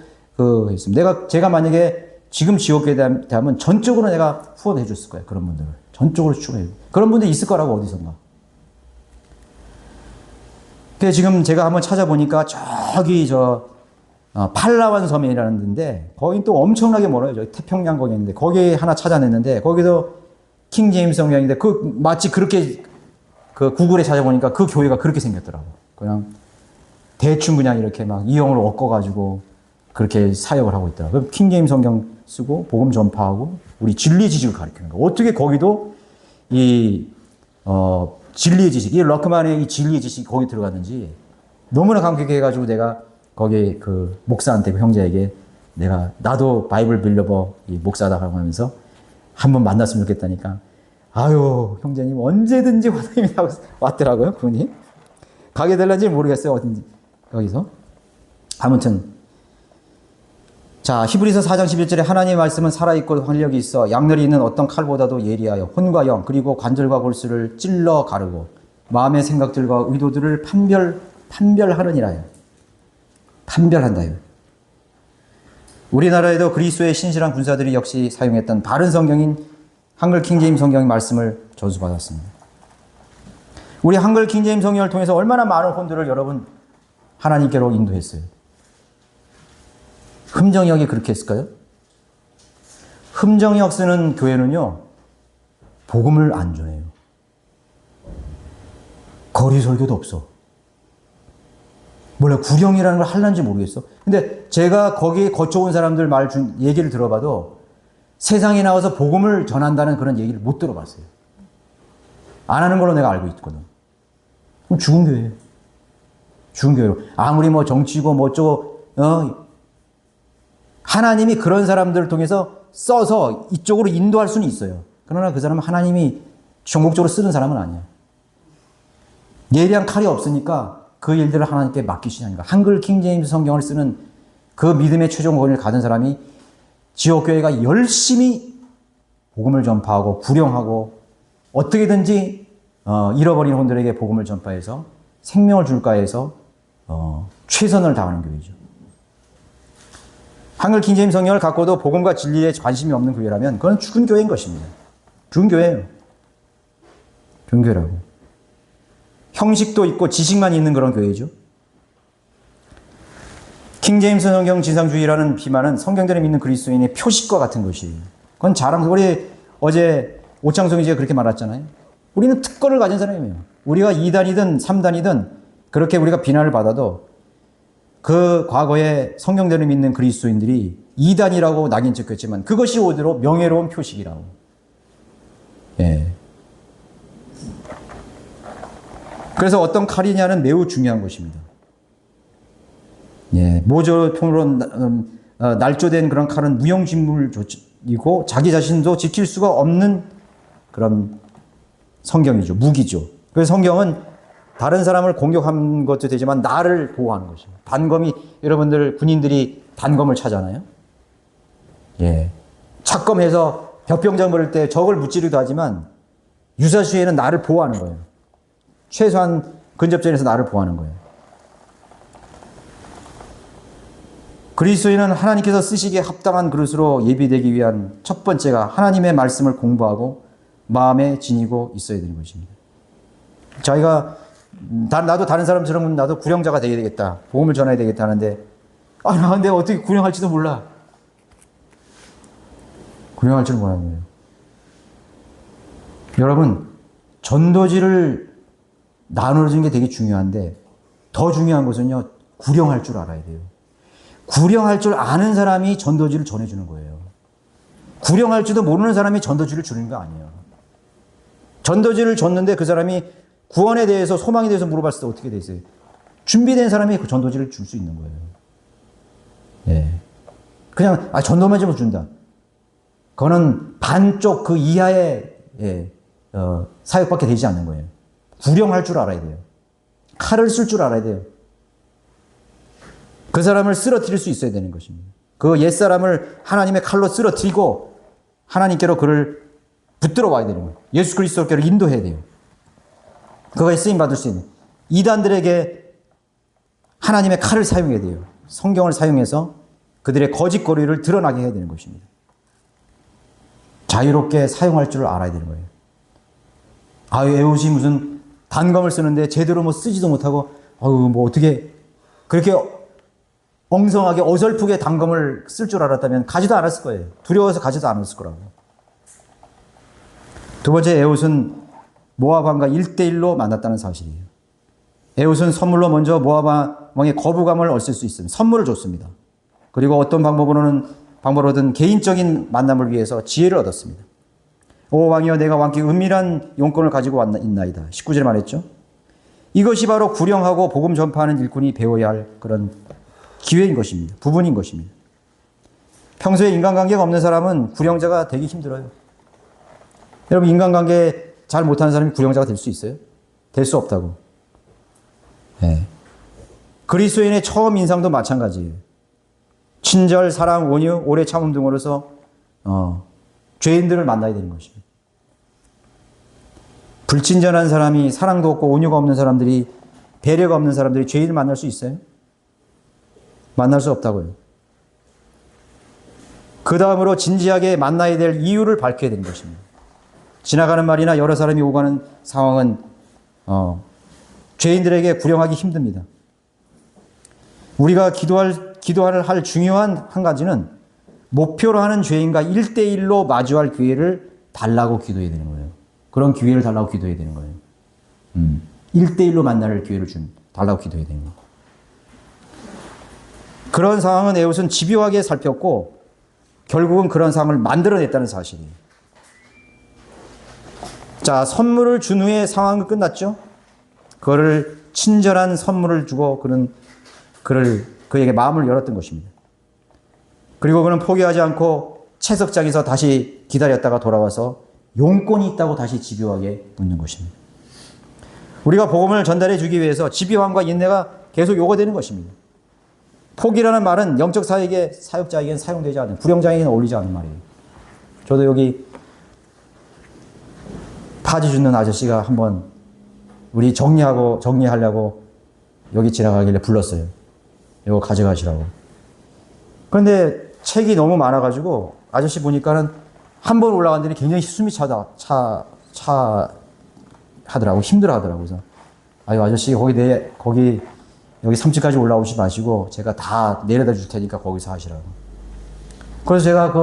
했습니다. 제가 만약에 지금 지옥에 대하면 전적으로 내가 후원해 줬을 거예요. 그런 분들을. 전적으로 추구해요. 그런 분들이 있을 거라고 어디선가. 그래서 지금 제가 한번 찾아보니까 저기 팔라완 섬이라는 데인데 거긴 또 엄청나게 멀어요. 저기 태평양 거기 있는데 거기에 하나 찾아냈는데 거기도 킹 제임스 성경인데 마치 그렇게 그 구글에 찾아보니까 그 교회가 그렇게 생겼더라고. 그냥 대충 그냥 이렇게 막 이형을 엮어가지고 그렇게 사역을 하고 있더라고. 그럼 킹 제임스 성경 쓰고 복음 전파하고 우리 진리 지식을 가르치는 거야. 어떻게 거기도 진리의 지식, 이 럭크만의 이 진리의 지식이 거기 들어갔는지 너무나 감격해가지고 내가 거기 그 목사한테 그 형제에게 나도 바이블 빌려버 이 목사다 하면서 한번 만났으면 좋겠다니까 아유 형제님 언제든지 원하입니다 왔더라고요. 그분이 가게 될런지 모르겠어요. 어딘지 여기서 아무튼 자, 히브리서 4장 11절에 하나님의 말씀은 살아있고 활력이 있어 양날이 있는 어떤 칼보다도 예리하여 혼과 영 그리고 관절과 골수를 찔러 가르고 마음의 생각들과 의도들을 판별하느니라요. 판별한다요. 우리나라에도 그리스도의 신실한 군사들이 역시 사용했던 바른 성경인 한글 킹제임스 성경의 말씀을 전수받았습니다. 우리 한글 킹제임스 성경을 통해서 얼마나 많은 혼들을 여러분 하나님께로 인도했어요. 흠정역이 그렇게 했을까요? 흠정역 쓰는 교회는요, 복음을 안 전해요. 거리 설교도 없어. 몰라, 구령이라는 걸 할란지 모르겠어. 근데 제가 거기에 거쳐온 사람들 얘기를 들어봐도 세상에 나와서 복음을 전한다는 그런 얘기를 못 들어봤어요. 안 하는 걸로 내가 알고 있거든. 그럼 죽은 교회예요. 죽은 교회로. 아무리 뭐 정치고 뭐 어쩌고, 하나님이 그런 사람들을 통해서 써서 이쪽으로 인도할 수는 있어요. 그러나 그 사람은 하나님이 전국적으로 쓰는 사람은 아니야. 예리한 칼이 없으니까 그 일들을 하나님께 맡기시냐니까. 한글 킹제임스 성경을 쓰는 그 믿음의 최종 권위를 가진 사람이 지역교회가 열심히 복음을 전파하고 구령하고 어떻게든지 잃어버린 혼들에게 복음을 전파해서 생명을 줄까 해서 최선을 다하는 교회죠. 한글 킹제임스 성경을 갖고도 복음과 진리에 관심이 없는 교회라면 그건 죽은 교회인 것입니다. 죽은 교회예요. 죽은 교회라고. 형식도 있고 지식만 있는 그런 교회죠. 킹제임스 성경 지상주의라는 비만은 성경대로 믿는 그리스도인의 표식과 같은 것이에요. 그건 우리 어제 오창성 이제 그렇게 말했잖아요. 우리는 특권을 가진 사람이에요. 우리가 2단이든 3단이든 그렇게 우리가 비난을 받아도 그 과거에 성경대로 믿는 그리스도인들이 2단이라고 낙인 찍혔지만 그것이 오히려 명예로운 표식이라고. 예. 그래서 어떤 칼이냐는 매우 중요한 것입니다. 예. 모조통으로 날조된 그런 칼은 무용지물이고 자기 자신도 지킬 수가 없는 그런 성경이죠. 무기죠. 그래서 성경은 다른 사람을 공격한 것도 되지만 나를 보호하는 것이에요. 단검이 여러분들 군인들이 단검을 차잖아요. 예. 착검해서 벽병장 버릴 때 적을 무찌르기도 하지만 유사시에는 나를 보호하는 거예요. 최소한 근접전에서 나를 보호하는 거예요. 그리스도인은 하나님께서 쓰시기에 합당한 그릇으로 예비되기 위한 첫 번째가 하나님의 말씀을 공부하고 마음에 지니고 있어야 되는 것입니다. 자기가 나도 다른 사람처럼 나도 구령자가 되어야 되겠다. 복음을 전해야 되겠다 하는데 나 근데 어떻게 구령할지도 몰라. 구령할 줄 모르는 거예요. 여러분 전도지를 나눠주는 게 되게 중요한데 더 중요한 것은요. 구령할 줄 알아야 돼요. 구령할 줄 아는 사람이 전도지를 전해주는 거예요. 구령할 줄도 모르는 사람이 전도지를 주는 거 아니에요. 전도지를 줬는데 그 사람이 구원에 대해서 소망에 대해서 물어봤을 때 어떻게 되세요? 준비된 사람이 그 전도지를 줄 수 있는 거예요. 예. 그냥 전도만 좀 준다. 그거는 반쪽 그 이하의 사역밖에 되지 않는 거예요. 구령할 줄 알아야 돼요. 칼을 쓸 줄 알아야 돼요. 그 사람을 쓰러뜨릴 수 있어야 되는 것입니다. 그 옛사람을 하나님의 칼로 쓰러뜨리고 하나님께로 그를 붙들어 와야 되는 거예요. 예수 그리스도께로 인도해야 돼요. 그거에 쓰임받을 수 있는 이단들에게 하나님의 칼을 사용해야 돼요. 성경을 사용해서 그들의 거짓거리를 드러나게 해야 되는 것입니다. 자유롭게 사용할 줄 알아야 되는 거예요. 에봇이 무슨 단검을 쓰는데 제대로 뭐 쓰지도 못하고, 뭐 어떻게 그렇게 엉성하게 어설프게 단검을 쓸 줄 알았다면 가지도 않았을 거예요. 두려워서 가지도 않았을 거라고. 두 번째, 에봇은 모압 왕과 1대1로 만났다는 사실이에요. 에봇은 선물로 먼저 모압 왕의 거부감을 얻을 수 있습니다. 선물을 줬습니다. 그리고 어떤 방법으로든 개인적인 만남을 위해서 지혜를 얻었습니다. 오 왕이여, 내가 왕께 은밀한 용건을 가지고 있나이다. 19절에 말했죠. 이것이 바로 구령하고 복음 전파하는 일꾼이 배워야 할 그런 기회인 것입니다. 부분인 것입니다. 평소에 인간관계가 없는 사람은 구령자가 되기 힘들어요. 여러분, 인간관계 잘 못하는 사람이 구령자가 될 수 있어요? 될 수 없다고. 네. 그리스도인의 처음 인상도 마찬가지예요. 친절, 사랑, 온유, 오래 참음 등으로서 죄인들을 만나야 되는 것입니다. 불친절한 사람이, 사랑도 없고 온유가 없는 사람들이, 배려가 없는 사람들이 죄인을 만날 수 있어요? 만날 수 없다고요. 그 다음으로 진지하게 만나야 될 이유를 밝혀야 되는 것입니다. 지나가는 말이나 여러 사람이 오가는 상황은 죄인들에게 구령하기 힘듭니다. 우리가 기도할 중요한 한 가지는 목표로 하는 죄인과 1대1로 마주할 기회를 달라고 기도해야 되는 거예요. 그런 기회를 달라고 기도해야 되는 거예요. 1대1로 만날 기회를 달라고 기도해야 되는 거예요. 그런 상황은 에봇은 집요하게 살폈고 결국은 그런 상황을 만들어냈다는 사실이에요. 자, 선물을 준 후에 상황은 끝났죠. 그거를 친절한 선물을 주고 그에게 마음을 열었던 것입니다. 그리고 그는 포기하지 않고 채석장에서 다시 기다렸다가 돌아와서 용건이 있다고 다시 집요하게 묻는 것입니다. 우리가 복음을 전달해 주기 위해서 집요함과 인내가 계속 요구되는 것입니다. 포기라는 말은 영적 사역자에게는 사용되지 않는, 불영장에게는 어울리지 않는 말이에요. 저도 여기 파지 줍는 아저씨가 한번 우리 정리하려고 여기 지나가길래 불렀어요. 이거 가져가시라고. 그런데 책이 너무 많아가지고 아저씨 보니까는 한 번 올라갔더니 굉장히 숨이 하더라고. 힘들어 하더라고. 그래서 아저씨 거기 여기 3층까지 올라오지 마시고 제가 다 내려다 줄 테니까 거기서 하시라고. 그래서 제가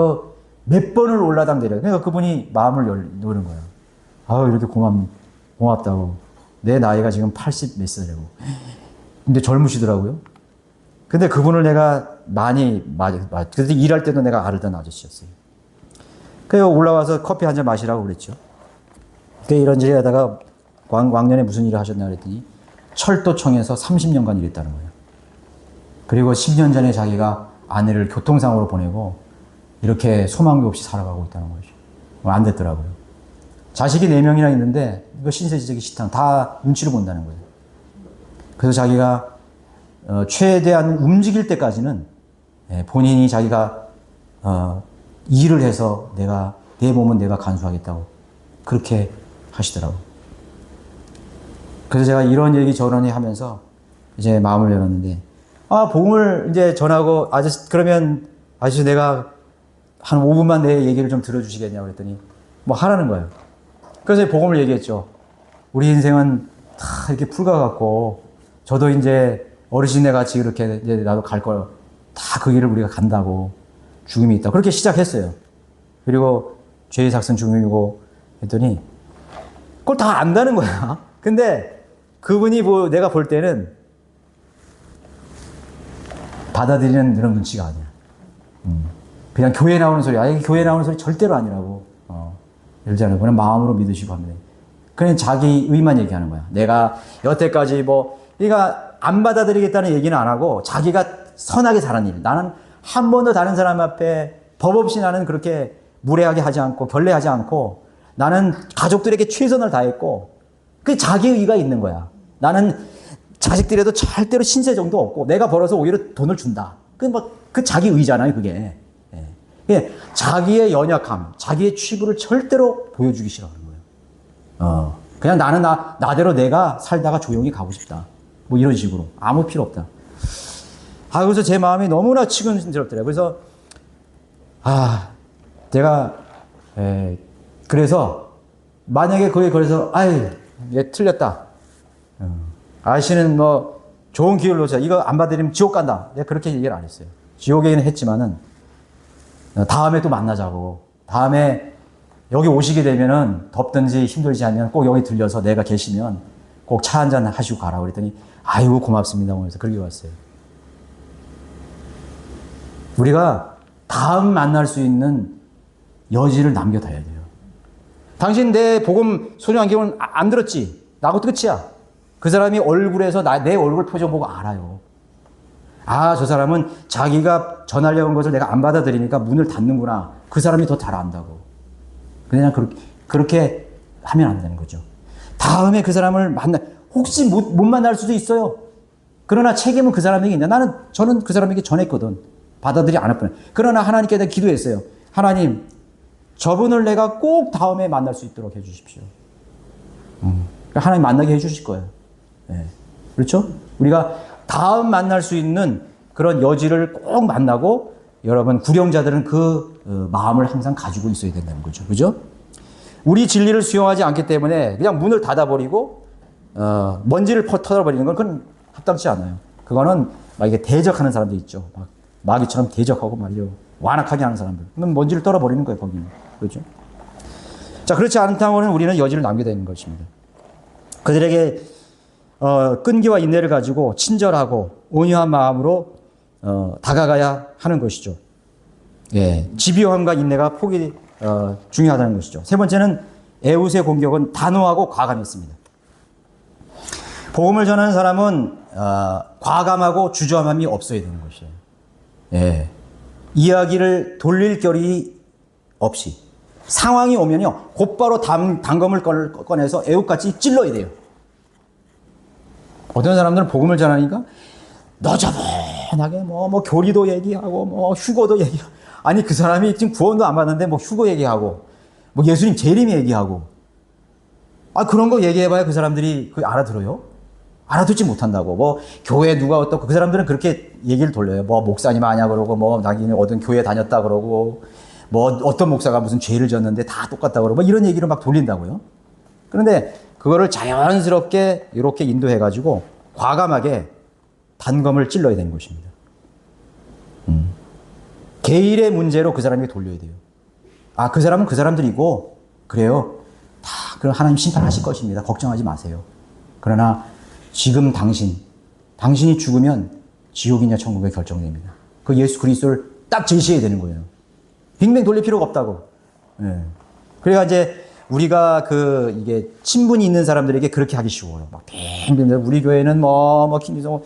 몇 번을 올라당 내려요. 그러니까 그분이 마음을 여는 거야. 이렇게 고맙다고. 내 나이가 지금 80 몇 살이고. 근데 젊으시더라고요. 근데 그분을 내가 그때 일할 때도 내가 알던 아저씨였어요. 그래서 올라와서 커피 한 잔 마시라고 그랬죠. 이런저런 하다가 왕년에 무슨 일을 하셨나 그랬더니 철도청에서 30년간 일했다는 거예요. 그리고 10년 전에 자기가 아내를 교통사고로 보내고 이렇게 소망도 없이 살아가고 있다는 거죠. 안 됐더라고요. 자식이 4명이나 있는데 이거 신세지적인 시탄 다 눈치를 본다는 거예요. 그래서 자기가 최대한 움직일 때까지는 본인이 자기가 일을 해서 내 몸은 내가 간수하겠다고 그렇게 하시더라고요. 그래서 제가 이런 얘기 저런 얘기 하면서 이제 마음을 열었는데, 복음을 이제 전하고, 그러면 아저씨 내가 한 5분만 내 얘기를 좀 들어주시겠냐고 그랬더니, 하라는 거예요. 그래서 복음을 얘기했죠. 우리 인생은 다 이렇게 풀과 같고, 저도 이제 어르신네 같이 이렇게 이제 나도 갈 거야. 다 그 길을 우리가 간다고. 죽음이 있다. 그렇게 시작했어요. 그리고 죄의 삭은 죽음이고 했더니, 그걸 다 안다는 거야. 근데 그분이 내가 볼 때는 받아들이는 그런 눈치가 아니야. 그냥 교회 나오는 소리, 교회 나오는 소리 절대로 아니라고. 이러잖아요. 그냥 마음으로 믿으시고 합니다. 그냥 자기 의만 얘기하는 거야. 내가 여태까지 그러니까 안 받아들이겠다는 얘기는 안 하고 자기가 선하게 살한 일. 나는 한 번도 다른 사람 앞에 법 없이 나는 그렇게 무례하게 하지 않고 결례하지 않고 나는 가족들에게 최선을 다했고 그게 자기 의가 있는 거야. 나는 자식들에도 절대로 신세정도 없고 내가 벌어서 오히려 돈을 준다. 그 자기 의잖아요, 그게. 자기의 연약함, 자기의 취부를 절대로 보여주기 싫어하는 거예요. 그냥 나는 나대로 내가 살다가 조용히 가고 싶다. 이런 식으로. 아무 필요 없다. 그래서 제 마음이 너무나 치근스럽더라고요. 그래서, 제가, 그래서 만약에 그에 걸려서, 아유, 얘 틀렸다. 아저씨는 뭐, 좋은 기회를 놓자. 이거 안 받으면 지옥 간다. 내가 그렇게 얘기를 안 했어요. 지옥에는 했지만은, 다음에 또 만나자고. 다음에 여기 오시게 되면은 덥든지 힘들지 않으면 꼭 여기 들려서 내가 계시면 꼭 차 한잔 하시고 가라고 그랬더니, 아이고, 고맙습니다. 그래서 그렇게 왔어요. 우리가 다음 만날 수 있는 여지를 남겨둬야 돼요. 당신 내 복음 소중 안경은 안 들었지? 나하고 끝이야. 그 사람이 얼굴에서 내 얼굴 표정 보고 알아요. 아, 저 사람은 자기가 전하려는 것을 내가 안 받아들이니까 문을 닫는구나. 그 사람이 더 잘 안다고. 그냥 그렇게 하면 안 되는 거죠. 다음에 그 사람을 혹시 못 만날 수도 있어요. 그러나 책임은 그 사람에게 있냐. 저는 그 사람에게 전했거든. 받아들이 않을 뿐. 그러나 하나님께 내가 기도했어요. 하나님, 저분을 내가 꼭 다음에 만날 수 있도록 해주십시오. 하나님 만나게 해주실 거예요. 네. 그렇죠? 우리가 다음 만날 수 있는 그런 여지를 꼭 만나고 여러분 구령자들은 그 마음을 항상 가지고 있어야 된다는 거죠. 그죠? 우리 진리를 수용하지 않기 때문에 그냥 문을 닫아버리고 먼지를 터뜨려버리는 건 그건 합당치 않아요. 그거는 막 이게 대적하는 사람들 있죠. 막 마귀처럼 대적하고 말려 완악하게 하는 사람들. 그럼 먼지를 떨어버리는 거예요. 거기는. 그렇죠? 자, 그렇지 않다면 우리는 여지를 남겨야 되는 것입니다. 그들에게 끈기와 인내를 가지고 친절하고 온유한 마음으로 다가가야 하는 것이죠. 예, 집요함과 인내가 폭이 중요하다는 것이죠. 세 번째는 에웃의 공격은 단호하고 과감했습니다. 복음을 전하는 사람은 과감하고 주저함이 없어야 되는 것이에요. 예, 이야기를 돌릴 겨를이 없이 상황이 오면요 곧바로 단검을 꺼내서 애웃같이 찔러야 돼요. 어떤 사람들은 복음을 전하니까 너저분하게 뭐 교리도 얘기하고 뭐 휴거도 얘기하고 아니 그 사람이 지금 구원도 안 받는데 뭐 휴거 얘기하고 뭐 예수님 재림 얘기하고 그런 거 얘기해봐야 그 사람들이 그 알아들어요? 알아듣지 못한다고. 뭐 교회 누가 어떻고 그 사람들은 그렇게 얘기를 돌려요. 뭐 목사님 아냐 그러고 뭐 자기는 어떤 교회 다녔다 그러고 뭐 어떤 목사가 무슨 죄를 졌는데 다 똑같다 그러고 뭐 이런 얘기를 막 돌린다고요. 그런데 그거를 자연스럽게 이렇게 인도해가지고 과감하게 단검을 찔러야 되는 것입니다. 개인의 문제로 그 사람에게 돌려야 돼요. 그 사람은 그 사람들이고 그래요. 다 그럼 하나님 심판하실 것입니다. 걱정하지 마세요. 그러나 지금 당신이 죽으면 지옥이냐 천국이 결정됩니다. 그 예수 그리스도를 딱 제시해야 되는 거예요. 빙빙 돌릴 필요가 없다고. 예. 그래야 이제 우리가 이게 친분이 있는 사람들에게 그렇게 하기 쉬워요. 막 빙빙 우리 교회는 김기성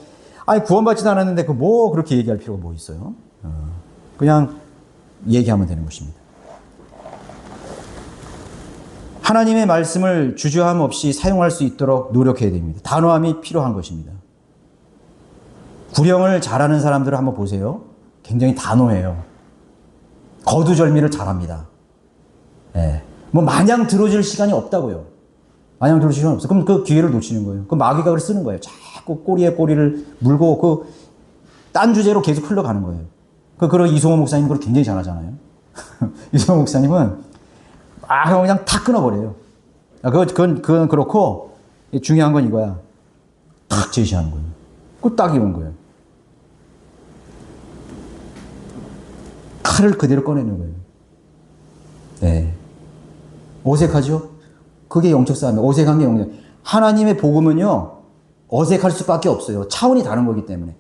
구원받지도 않았는데 그렇게 얘기할 필요가 뭐 있어요? 그냥 얘기하면 되는 것입니다. 하나님의 말씀을 주저함 없이 사용할 수 있도록 노력해야 됩니다. 단호함이 필요한 것입니다. 구령을 잘하는 사람들을 한번 보세요. 굉장히 단호해요. 거두절미를 잘합니다. 예. 마냥 들어줄 시간이 없다고요. 마냥 들어줄 시간이 없어. 그럼 그 기회를 놓치는 거예요. 그 마귀가 그걸 쓰는 거예요. 자꾸 꼬리에 꼬리를 물고 딴 주제로 계속 흘러가는 거예요. 그런 이송호 목사님 그걸 굉장히 잘하잖아요. 이송호 목사님은 그냥 다 끊어버려요. 그건 그렇고 중요한 건 이거야. 딱 제시하는 거예요. 그 딱 이런 거예요. 칼을 그대로 꺼내는 거예요. 네. 어색하죠? 그게 영적 싸움이에요. 어색한 게 영적. 하나님의 복음은요, 어색할 수밖에 없어요. 차원이 다른 거기 때문에.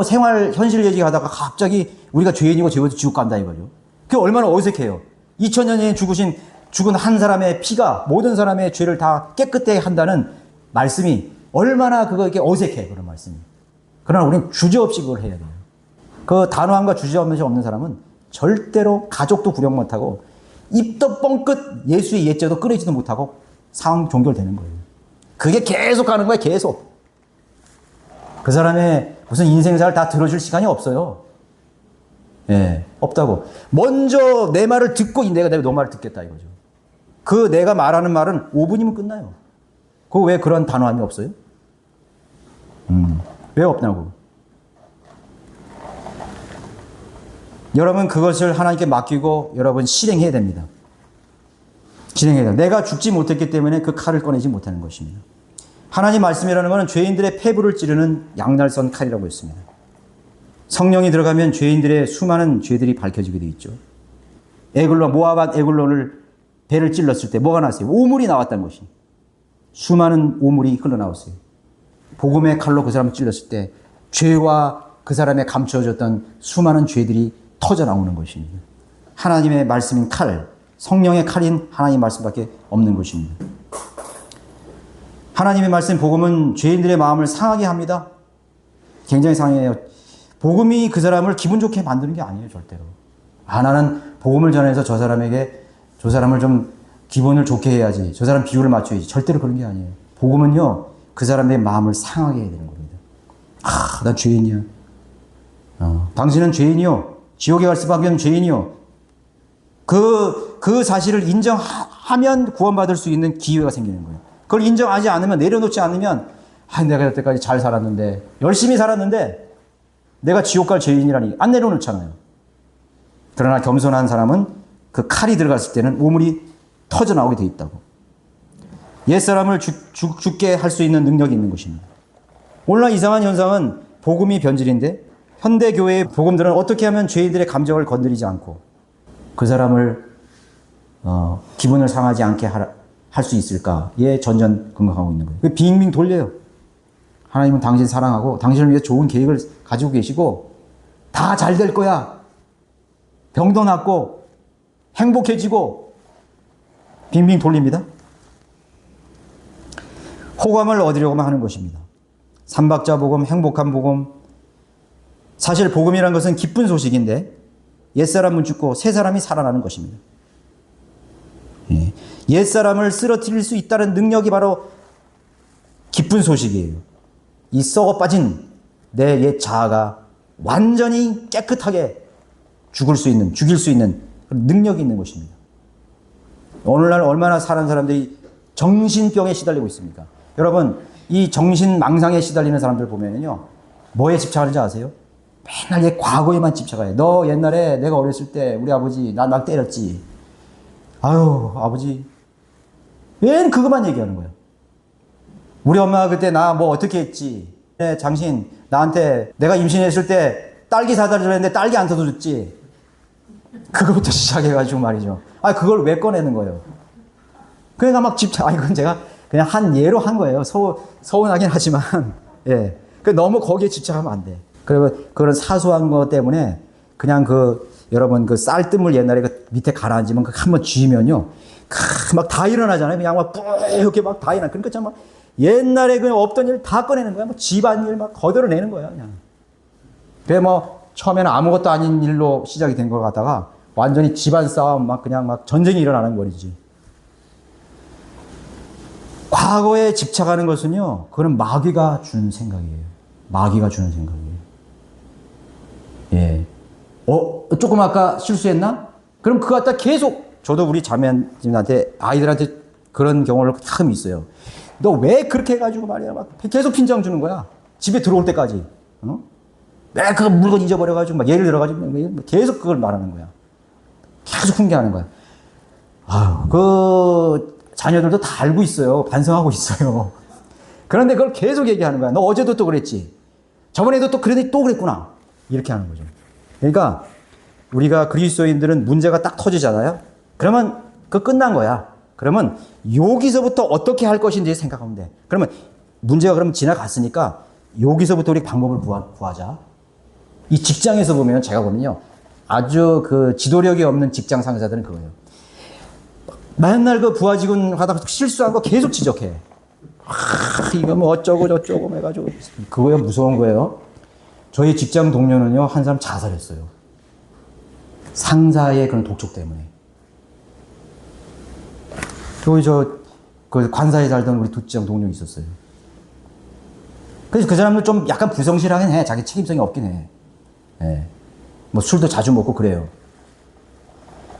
생활, 현실 얘기하다가 갑자기 우리가 죄인이고 죄워서 지옥 간다 이거죠. 그게 얼마나 어색해요. 2000년 전에 죽은 한 사람의 피가 모든 사람의 죄를 다 깨끗하게 한다는 말씀이 얼마나 그게 어색해, 그런 말씀이. 그러나 우리는 주저없이 그걸 해야 돼요. 그 단호함과 주저함이 없는 사람은 절대로 가족도 구령 못하고 입도 뻥끗 예수의 옛죄도 끊이지도 못하고 상황 종결되는 거예요. 그게 계속 가는 거예요. 계속. 그 사람의 무슨 인생사를 다 들어줄 시간이 없어요. 예, 없다고. 먼저 내 말을 듣고 내가 너 말을 듣겠다 이거죠. 내가 말하는 말은 5분이면 끝나요. 왜 그런 단호함이 없어요? 왜 없냐고. 여러분 그것을 하나님께 맡기고 여러분 실행해야 됩니다. 진행해야 돼요. 내가 죽지 못했기 때문에 그 칼을 꺼내지 못하는 것입니다. 하나님 말씀이라는 것은 죄인들의 폐부를 찌르는 양날선 칼이라고 했습니다. 성령이 들어가면 죄인들의 수많은 죄들이 밝혀지게 되어 있죠. 모아밭 에글론을 배를 찔렀을 때 뭐가 났어요? 오물이 나왔다는 것이. 수많은 오물이 흘러나왔어요. 복음의 칼로 그 사람을 찔렀을 때 죄와 그 사람의 감추어졌던 수많은 죄들이 터져 나오는 것입니다. 하나님의 말씀인 칼, 성령의 칼인 하나님의 말씀밖에 없는 것입니다. 하나님의 말씀 복음은 죄인들의 마음을 상하게 합니다. 굉장히 상해요. 복음이 그 사람을 기분 좋게 만드는 게 아니에요, 절대로. 나는 복음을 전해서 저 사람을 좀 기분을 좋게 해야지. 저 사람 비율을 맞춰야지. 절대로 그런 게 아니에요. 복음은요, 그 사람의 마음을 상하게 해야 되는 겁니다. 난 죄인이야. 당신은 죄인이요. 지옥에 갈 수밖에 없는 죄인이요. 그 사실을 인정하면 구원받을 수 있는 기회가 생기는 거예요. 그걸 인정하지 않으면, 내려놓지 않으면, 내가 여태까지 잘 살았는데, 열심히 살았는데, 내가 지옥 갈 죄인이라니 안 내려놓잖아요. 그러나 겸손한 사람은 그 칼이 들어갔을 때는 우물이 터져 나오게 돼 있다고. 옛사람을 죽게 할 수 있는 능력이 있는 것입니다. 오늘날 이상한 현상은 복음이 변질인데 현대교회의 복음들은 어떻게 하면 죄인들의 감정을 건드리지 않고 그 사람을 기분을 상하지 않게 할 수 있을까에 전전긍긍하고 있는 거예요. 빙빙 돌려요. 하나님은 당신 사랑하고 당신을 위해 좋은 계획을 가지고 계시고 다 잘 될 거야. 병도 낫고 행복해지고 빙빙 돌립니다. 호감을 얻으려고만 하는 것입니다. 삼박자 복음, 행복한 복음. 사실 복음이란 것은 기쁜 소식인데 옛사람은 죽고 새사람이 살아나는 것입니다. 옛사람을 쓰러뜨릴 수 있다는 능력이 바로 기쁜 소식이에요. 이 썩어 빠진 내 옛 자아가 완전히 깨끗하게 죽일 수 있는 그런 능력이 있는 것입니다. 오늘날 얼마나 사는 사람들이 정신병에 시달리고 있습니까? 여러분, 이 정신망상에 시달리는 사람들 보면요, 뭐에 집착하는지 아세요? 맨날 얘 과거에만 집착해요. 너 옛날에 내가 어렸을 때 우리 아버지 나 막 때렸지. 아유, 아버지. 웬 그것만 얘기하는 거예요. 우리 엄마가 그때 나 뭐 어떻게 했지. 당신 나한테 내가 임신했을 때 딸기 사다 주려는데 딸기 안 사다 줬지. 그거부터 시작해가지고 말이죠. 그걸 왜 꺼내는 거예요? 그러니까 막 이건 제가 그냥 한 예로 한 거예요. 서운하긴 하지만, 예. 너무 거기에 집착하면 안 돼. 그리고 그런 사소한 것 때문에 그냥 여러분 쌀뜨물 옛날에 밑에 가라앉으면 한번 쥐면요. 막 다 일어나잖아요. 그냥 막 이렇게 막 다 일어나. 그러니까 참 막 옛날에 그냥 없던 일 다 꺼내는 거야. 뭐 집안일 막 거들어내는 거야, 그냥. 그래 처음에는 아무것도 아닌 일로 시작이 된 걸 갖다가 완전히 집안 싸움 그냥 막 전쟁이 일어나는 거리지. 과거에 집착하는 것은요, 그건 마귀가 주는 생각이에요. 마귀가 주는 생각이에요. 예. 조금 아까 실수했나? 그럼 그거 갖다 계속, 저도 우리 자매님한테, 아이들한테 그런 경우를 가끔 있어요. 너 왜 그렇게 해가지고 말이야. 막 계속 핀장 주는 거야. 집에 들어올 때까지. 왜 그 물건 잊어버려가지고 막 예를 들어가지고 계속 그걸 말하는 거야. 계속 훈계하는 거야. 자녀들도 다 알고 있어요. 반성하고 있어요. 그런데 그걸 계속 얘기하는 거야. 너 어제도 또 그랬지. 저번에도 또 그랬더니 또 그랬구나. 이렇게 하는 거죠. 그러니까 우리가 그리스도인들은 문제가 딱 터지잖아요. 그러면 끝난 거야. 그러면 여기서부터 어떻게 할 것인지 생각하면 돼. 그러면 문제가 그러면 지나갔으니까 여기서부터 우리 방법을 구하자. 이 직장에서 보면 제가 보면요. 아주 지도력이 없는 직장 상사들은 그거예요. 맨날 부하 직원 하다가 실수한 거 계속 지적해. 이거 뭐 어쩌고 저쩌고 해가지고. 그거요, 무서운 거예요. 저희 직장 동료는요, 한 사람 자살했어요. 상사의 그런 독촉 때문에. 관사에 살던 우리 직장 동료 있었어요. 그래서 그 사람도 좀 약간 불성실하긴 해. 자기 책임성이 없긴 해. 예. 뭐 술도 자주 먹고 그래요.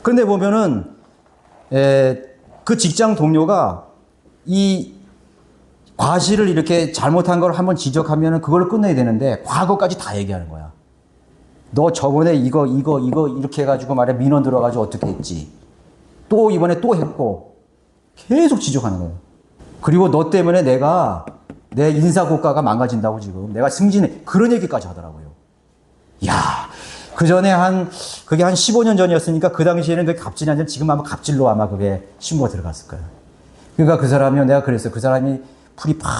그런데 보면은, 그 직장 동료가 이 과실을 이렇게 잘못한 걸 한번 지적하면 그걸로 끝내야 되는데 과거까지 다 얘기하는 거야. 너 저번에 이거 이렇게 해가지고 말이야 민원 들어가지고 어떻게 했지. 또 이번에 또 했고 계속 지적하는 거예요. 그리고 너 때문에 내 인사고과가 망가진다고 지금 내가 승진해. 그런 얘기까지 하더라고요. 야, 그게 한 15년 전이었으니까 그 당시에는 그게 갑질이 아니라 지금 아마 갑질로 아마 그게 신고가 들어갔을 거예요. 그러니까 그 사람이요. 내가 그랬어요. 그 사람이 풀이 팍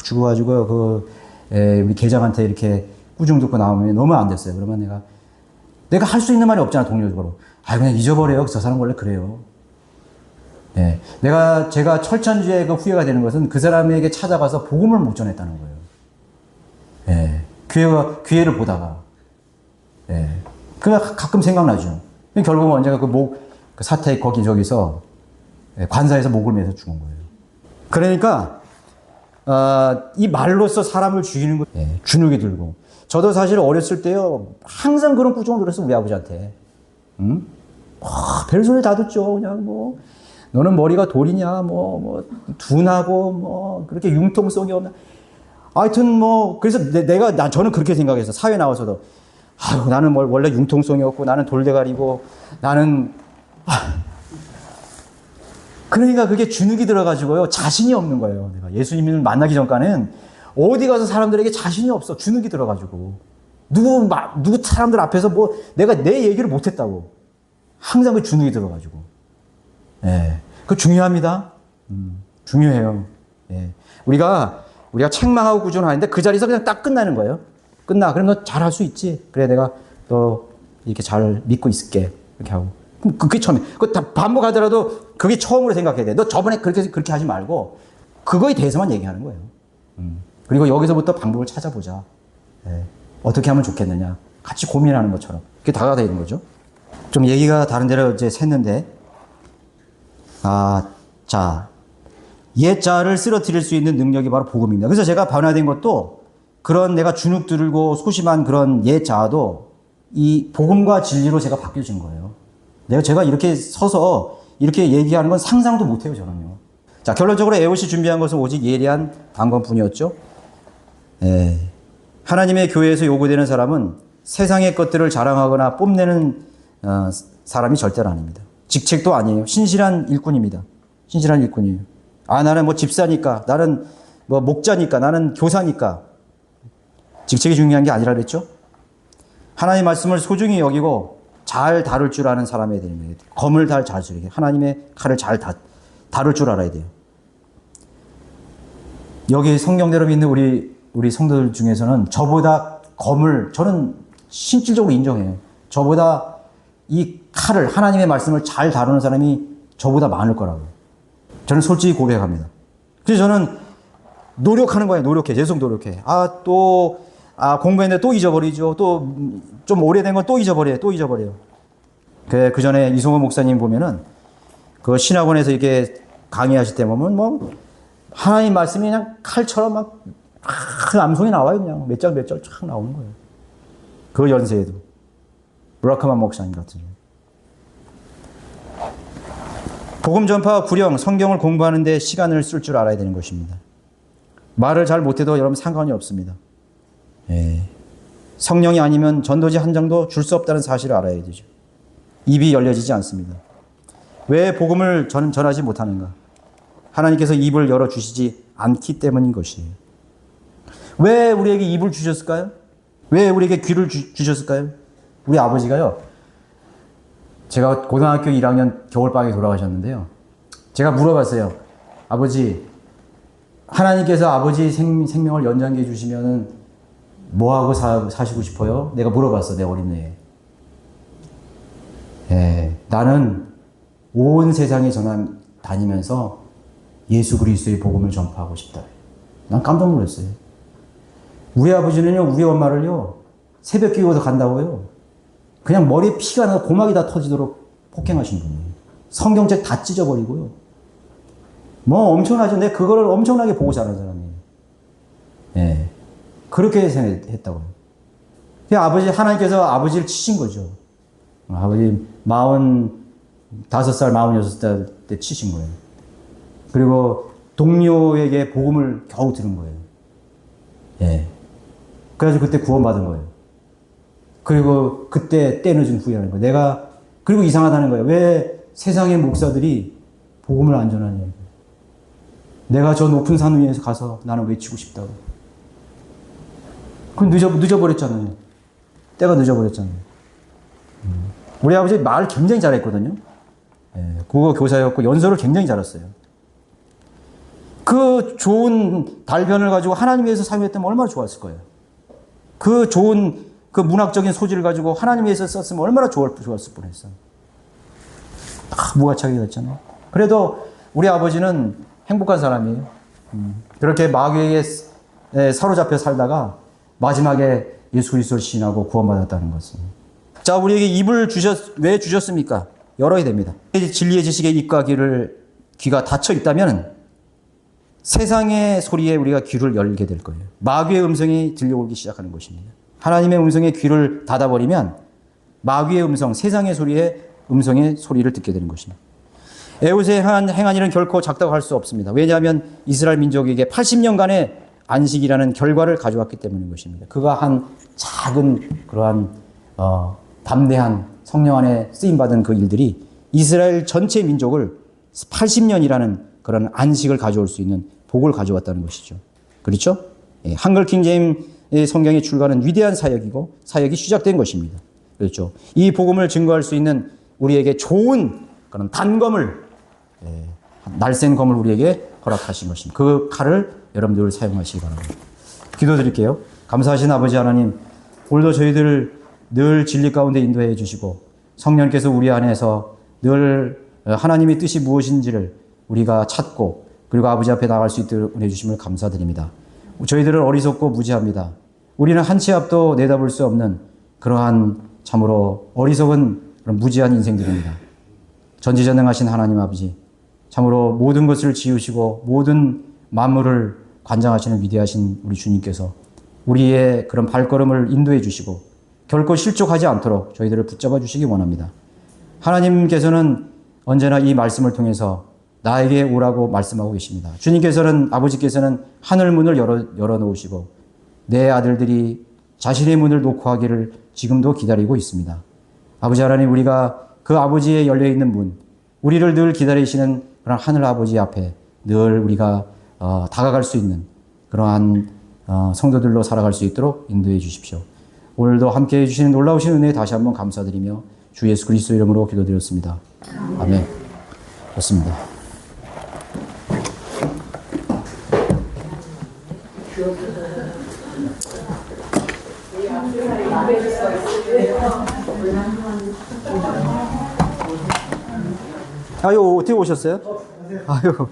죽어가지고 우리 계장한테 이렇게 꾸중 듣고 나오면 너무 안 됐어요. 그러면 내가 할 수 있는 말이 없잖아, 동료적으로. 그냥 잊어버려요. 저 사람 원래 그래요. 예. 제가 철천지에 그 후회가 되는 것은 그 사람에게 찾아가서 복음을 못 전했다는 거예요. 예. 기회를 보다가. 예. 그가 가끔 생각나죠. 결국은 언젠가 그 사태 저기서 관사에서 목을 매서 죽은 거예요. 그러니까, 이 말로써 사람을 죽이는 거, 주눅이 들고. 저도 사실 어렸을 때요, 항상 그런 꾸중을 들었어요, 우리 아버지한테. 응? 별소리 다 듣죠. 그냥 너는 머리가 돌이냐, 둔하고, 그렇게 융통성이 없나. 하여튼 그래서 저는 그렇게 생각해서 사회 나와서도, 나는 원래 융통성이 없고, 나는 돌대가리고, 나는, 그러니까 그게 주눅이 들어가지고요, 자신이 없는 거예요. 내가 예수님을 만나기 전까지는 어디 가서 사람들에게 자신이 없어. 주눅이 들어가지고. 누구 사람들 앞에서 내가 내 얘기를 못했다고. 항상 그 주눅이 들어가지고. 예. 그거 중요합니다. 중요해요. 예. 우리가 책망하고 구준하는데 그 자리에서 그냥 딱 끝나는 거예요. 그럼 너 잘할 수 있지. 그래, 내가 너 이렇게 잘 믿고 있을게. 이렇게 하고. 그게 처음에. 다 반복하더라도 그게 처음으로 생각해야 돼. 너 저번에 그렇게 하지 말고 그거에 대해서만 얘기하는 거예요. 그리고 여기서부터 방법을 찾아보자. 예. 어떻게 하면 좋겠느냐. 같이 고민하는 것처럼. 그게 다가되는 거죠. 좀 얘기가 다른 데로 이제 샜는데, 옛자를 쓰러뜨릴 수 있는 능력이 바로 복음입니다. 그래서 제가 변화된 것도 그런 내가 주눅 들고 소심한 그런 옛자도 이 복음과 진리로 제가 바뀌어진 거예요. 제가 이렇게 서서 이렇게 얘기하는 건 상상도 못 해요, 저는요. 자, 결론적으로 에봇이 준비한 것은 오직 예리한 방법뿐이었죠. 하나님의 교회에서 요구되는 사람은 세상의 것들을 자랑하거나 뽐내는 사람이 절대로 아닙니다. 직책도 아니에요. 신실한 일꾼입니다. 신실한 일꾼이에요. 나는 집사니까, 나는 목자니까, 나는 교사니까. 직책이 중요한 게 아니라 그랬죠? 하나님의 말씀을 소중히 여기고 잘 다룰 줄 아는 사람이 되는 거예요. 검을 잘 쓰게. 하나님의 칼을 잘 다룰 줄 알아야 돼요. 여기 성경대로 믿는 우리 성도들 중에서는 저보다 저는 실질적으로 인정해요. 저보다 이 칼을, 하나님의 말씀을 잘 다루는 사람이 저보다 많을 거라고요. 저는 솔직히 고백합니다. 그래서 저는 노력하는 거예요. 계속 노력해. 공부했는데 또 잊어버리죠. 또 좀 오래된 건 또 잊어버려요. 그 전에 이송호 목사님 보면은 그 신학원에서 이렇게 강의하실 때 보면 하나님 말씀이 그냥 칼처럼 암송이 나와요. 그냥 몇 장 쫙 나오는 거예요. 그 연세에도. 브라크만 목사님 같은 경우. 복음 전파 구령, 성경을 공부하는 데 시간을 쓸 줄 알아야 되는 것입니다. 말을 잘 못해도 여러분 상관이 없습니다. 성령이 아니면 전도지 한 장도 줄 수 없다는 사실을 알아야 되죠. 입이 열려지지 않습니다. 왜 복음을 전하지 못하는가? 하나님께서 입을 열어주시지 않기 때문인 것이에요. 왜 우리에게 입을 주셨을까요? 왜 우리에게 귀를 주셨을까요? 우리 아버지가요. 제가 고등학교 1학년 겨울방학에 돌아가셨는데요. 제가 물어봤어요. 아버지, 하나님께서 아버지 생명을 연장해 주시면은 뭐하고 사시고 싶어요? 내가 물어봤어, 내 어린 애에. 나는 온 세상에 다니면서 예수 그리스도의 복음을 전파하고 싶다. 난 깜짝 놀랐어요. 우리 아버지는요, 우리 엄마를요, 새벽 기도도 간다고요. 그냥 머리에 피가 나고 고막이 다 터지도록 폭행하신 분이에요. 성경책 다 찢어버리고요. 엄청나죠. 내가 그거를 엄청나게 보고 자란 사람이에요. 그렇게 생각했다고요. 하나님께서 아버지를 치신 거죠. 아버지 45살, 46살 때 치신 거예요. 그리고 동료에게 복음을 겨우 들은 거예요. 그래가지고 그때 구원받은 거예요. 그리고 그때 때늦은 후회하는 거예요. 그리고 이상하다는 거예요. 왜 세상의 목사들이 복음을 안 전하냐. 내가 저 높은 산 위에 가서 나는 외치고 싶다고. 그건 늦어버렸잖아요. 때가 늦어버렸잖아요. 우리 아버지 말 굉장히 잘했거든요. 국어 교사였고 연설을 굉장히 잘했어요. 그 좋은 달변을 가지고 하나님 위해서 사용했다면 얼마나 좋았을 거예요. 그 좋은 그 문학적인 소질을 가지고 하나님 위해서 썼으면 얼마나 좋았을 뻔했어요. 무가차게 됐잖아요. 그래도 우리 아버지는 행복한 사람이에요. 그렇게 마귀에게 사로잡혀 살다가 마지막에 예수 그리스도를 시인하고 구원받았다는 것은. 자, 우리에게 입을 왜 주셨습니까? 열어야 됩니다. 진리의 지식에 입과 귀가 닫혀 있다면 세상의 소리에 우리가 귀를 열게 될 거예요. 마귀의 음성이 들려오기 시작하는 것입니다. 하나님의 음성에 귀를 닫아버리면 마귀의 음성, 세상의 음성의 소리를 듣게 되는 것입니다. 에웃에 행한 일은 결코 작다고 할 수 없습니다. 왜냐하면 이스라엘 민족에게 80년간의 안식이라는 결과를 가져왔기 때문인 것입니다. 그가 한 작은 그러한 담대한 성령 안에 쓰임받은 그 일들이 이스라엘 전체 민족을 80년이라는 그런 안식을 가져올 수 있는 복을 가져왔다는 것이죠. 그렇죠? 한글 킹제임스 성경의 출가는 위대한 사역이 시작된 것입니다. 그렇죠? 이 복음을 증거할 수 있는 우리에게 좋은 그런 단검을, 날쌘 검을 우리에게 허락하신 것입니다. 그 칼을 여러분들 사용하시기 바랍니다. 기도드릴게요. 감사하신 아버지 하나님, 오늘도 저희들 늘 진리 가운데 인도해 주시고 성령께서 우리 안에서 늘 하나님의 뜻이 무엇인지를 우리가 찾고 그리고 아버지 앞에 나갈 수 있도록 은혜 주심을 감사드립니다. 저희들은 어리석고 무지합니다. 우리는 한 치 앞도 내다볼 수 없는 그러한 참으로 어리석은 그런 무지한 인생들입니다. 전지전능하신 하나님 아버지, 참으로 모든 것을 지으시고 모든 만물을 관장하시는 위대하신 우리 주님께서 우리의 그런 발걸음을 인도해 주시고 결코 실족하지 않도록 저희들을 붙잡아 주시기 원합니다. 하나님께서는 언제나 이 말씀을 통해서 나에게 오라고 말씀하고 계십니다. 주님께서는, 아버지께서는 하늘 문을 열어놓으시고 내 아들들이 자신의 문을 놓고 하기를 지금도 기다리고 있습니다. 아버지 하나님, 우리가 그 아버지의 열려있는 문, 우리를 늘 기다리시는 그런 하늘 아버지 앞에 늘 우리가 다가갈 수 있는 그러한 성도들로 살아갈 수 있도록 인도해 주십시오. 오늘도 함께해 주시는 놀라우신 은혜에 다시 한번 감사드리며 주 예수 그리스도 이름으로 기도드렸습니다. 아멘. 좋습니다. 아유, 어떻게 오셨어요? 아유.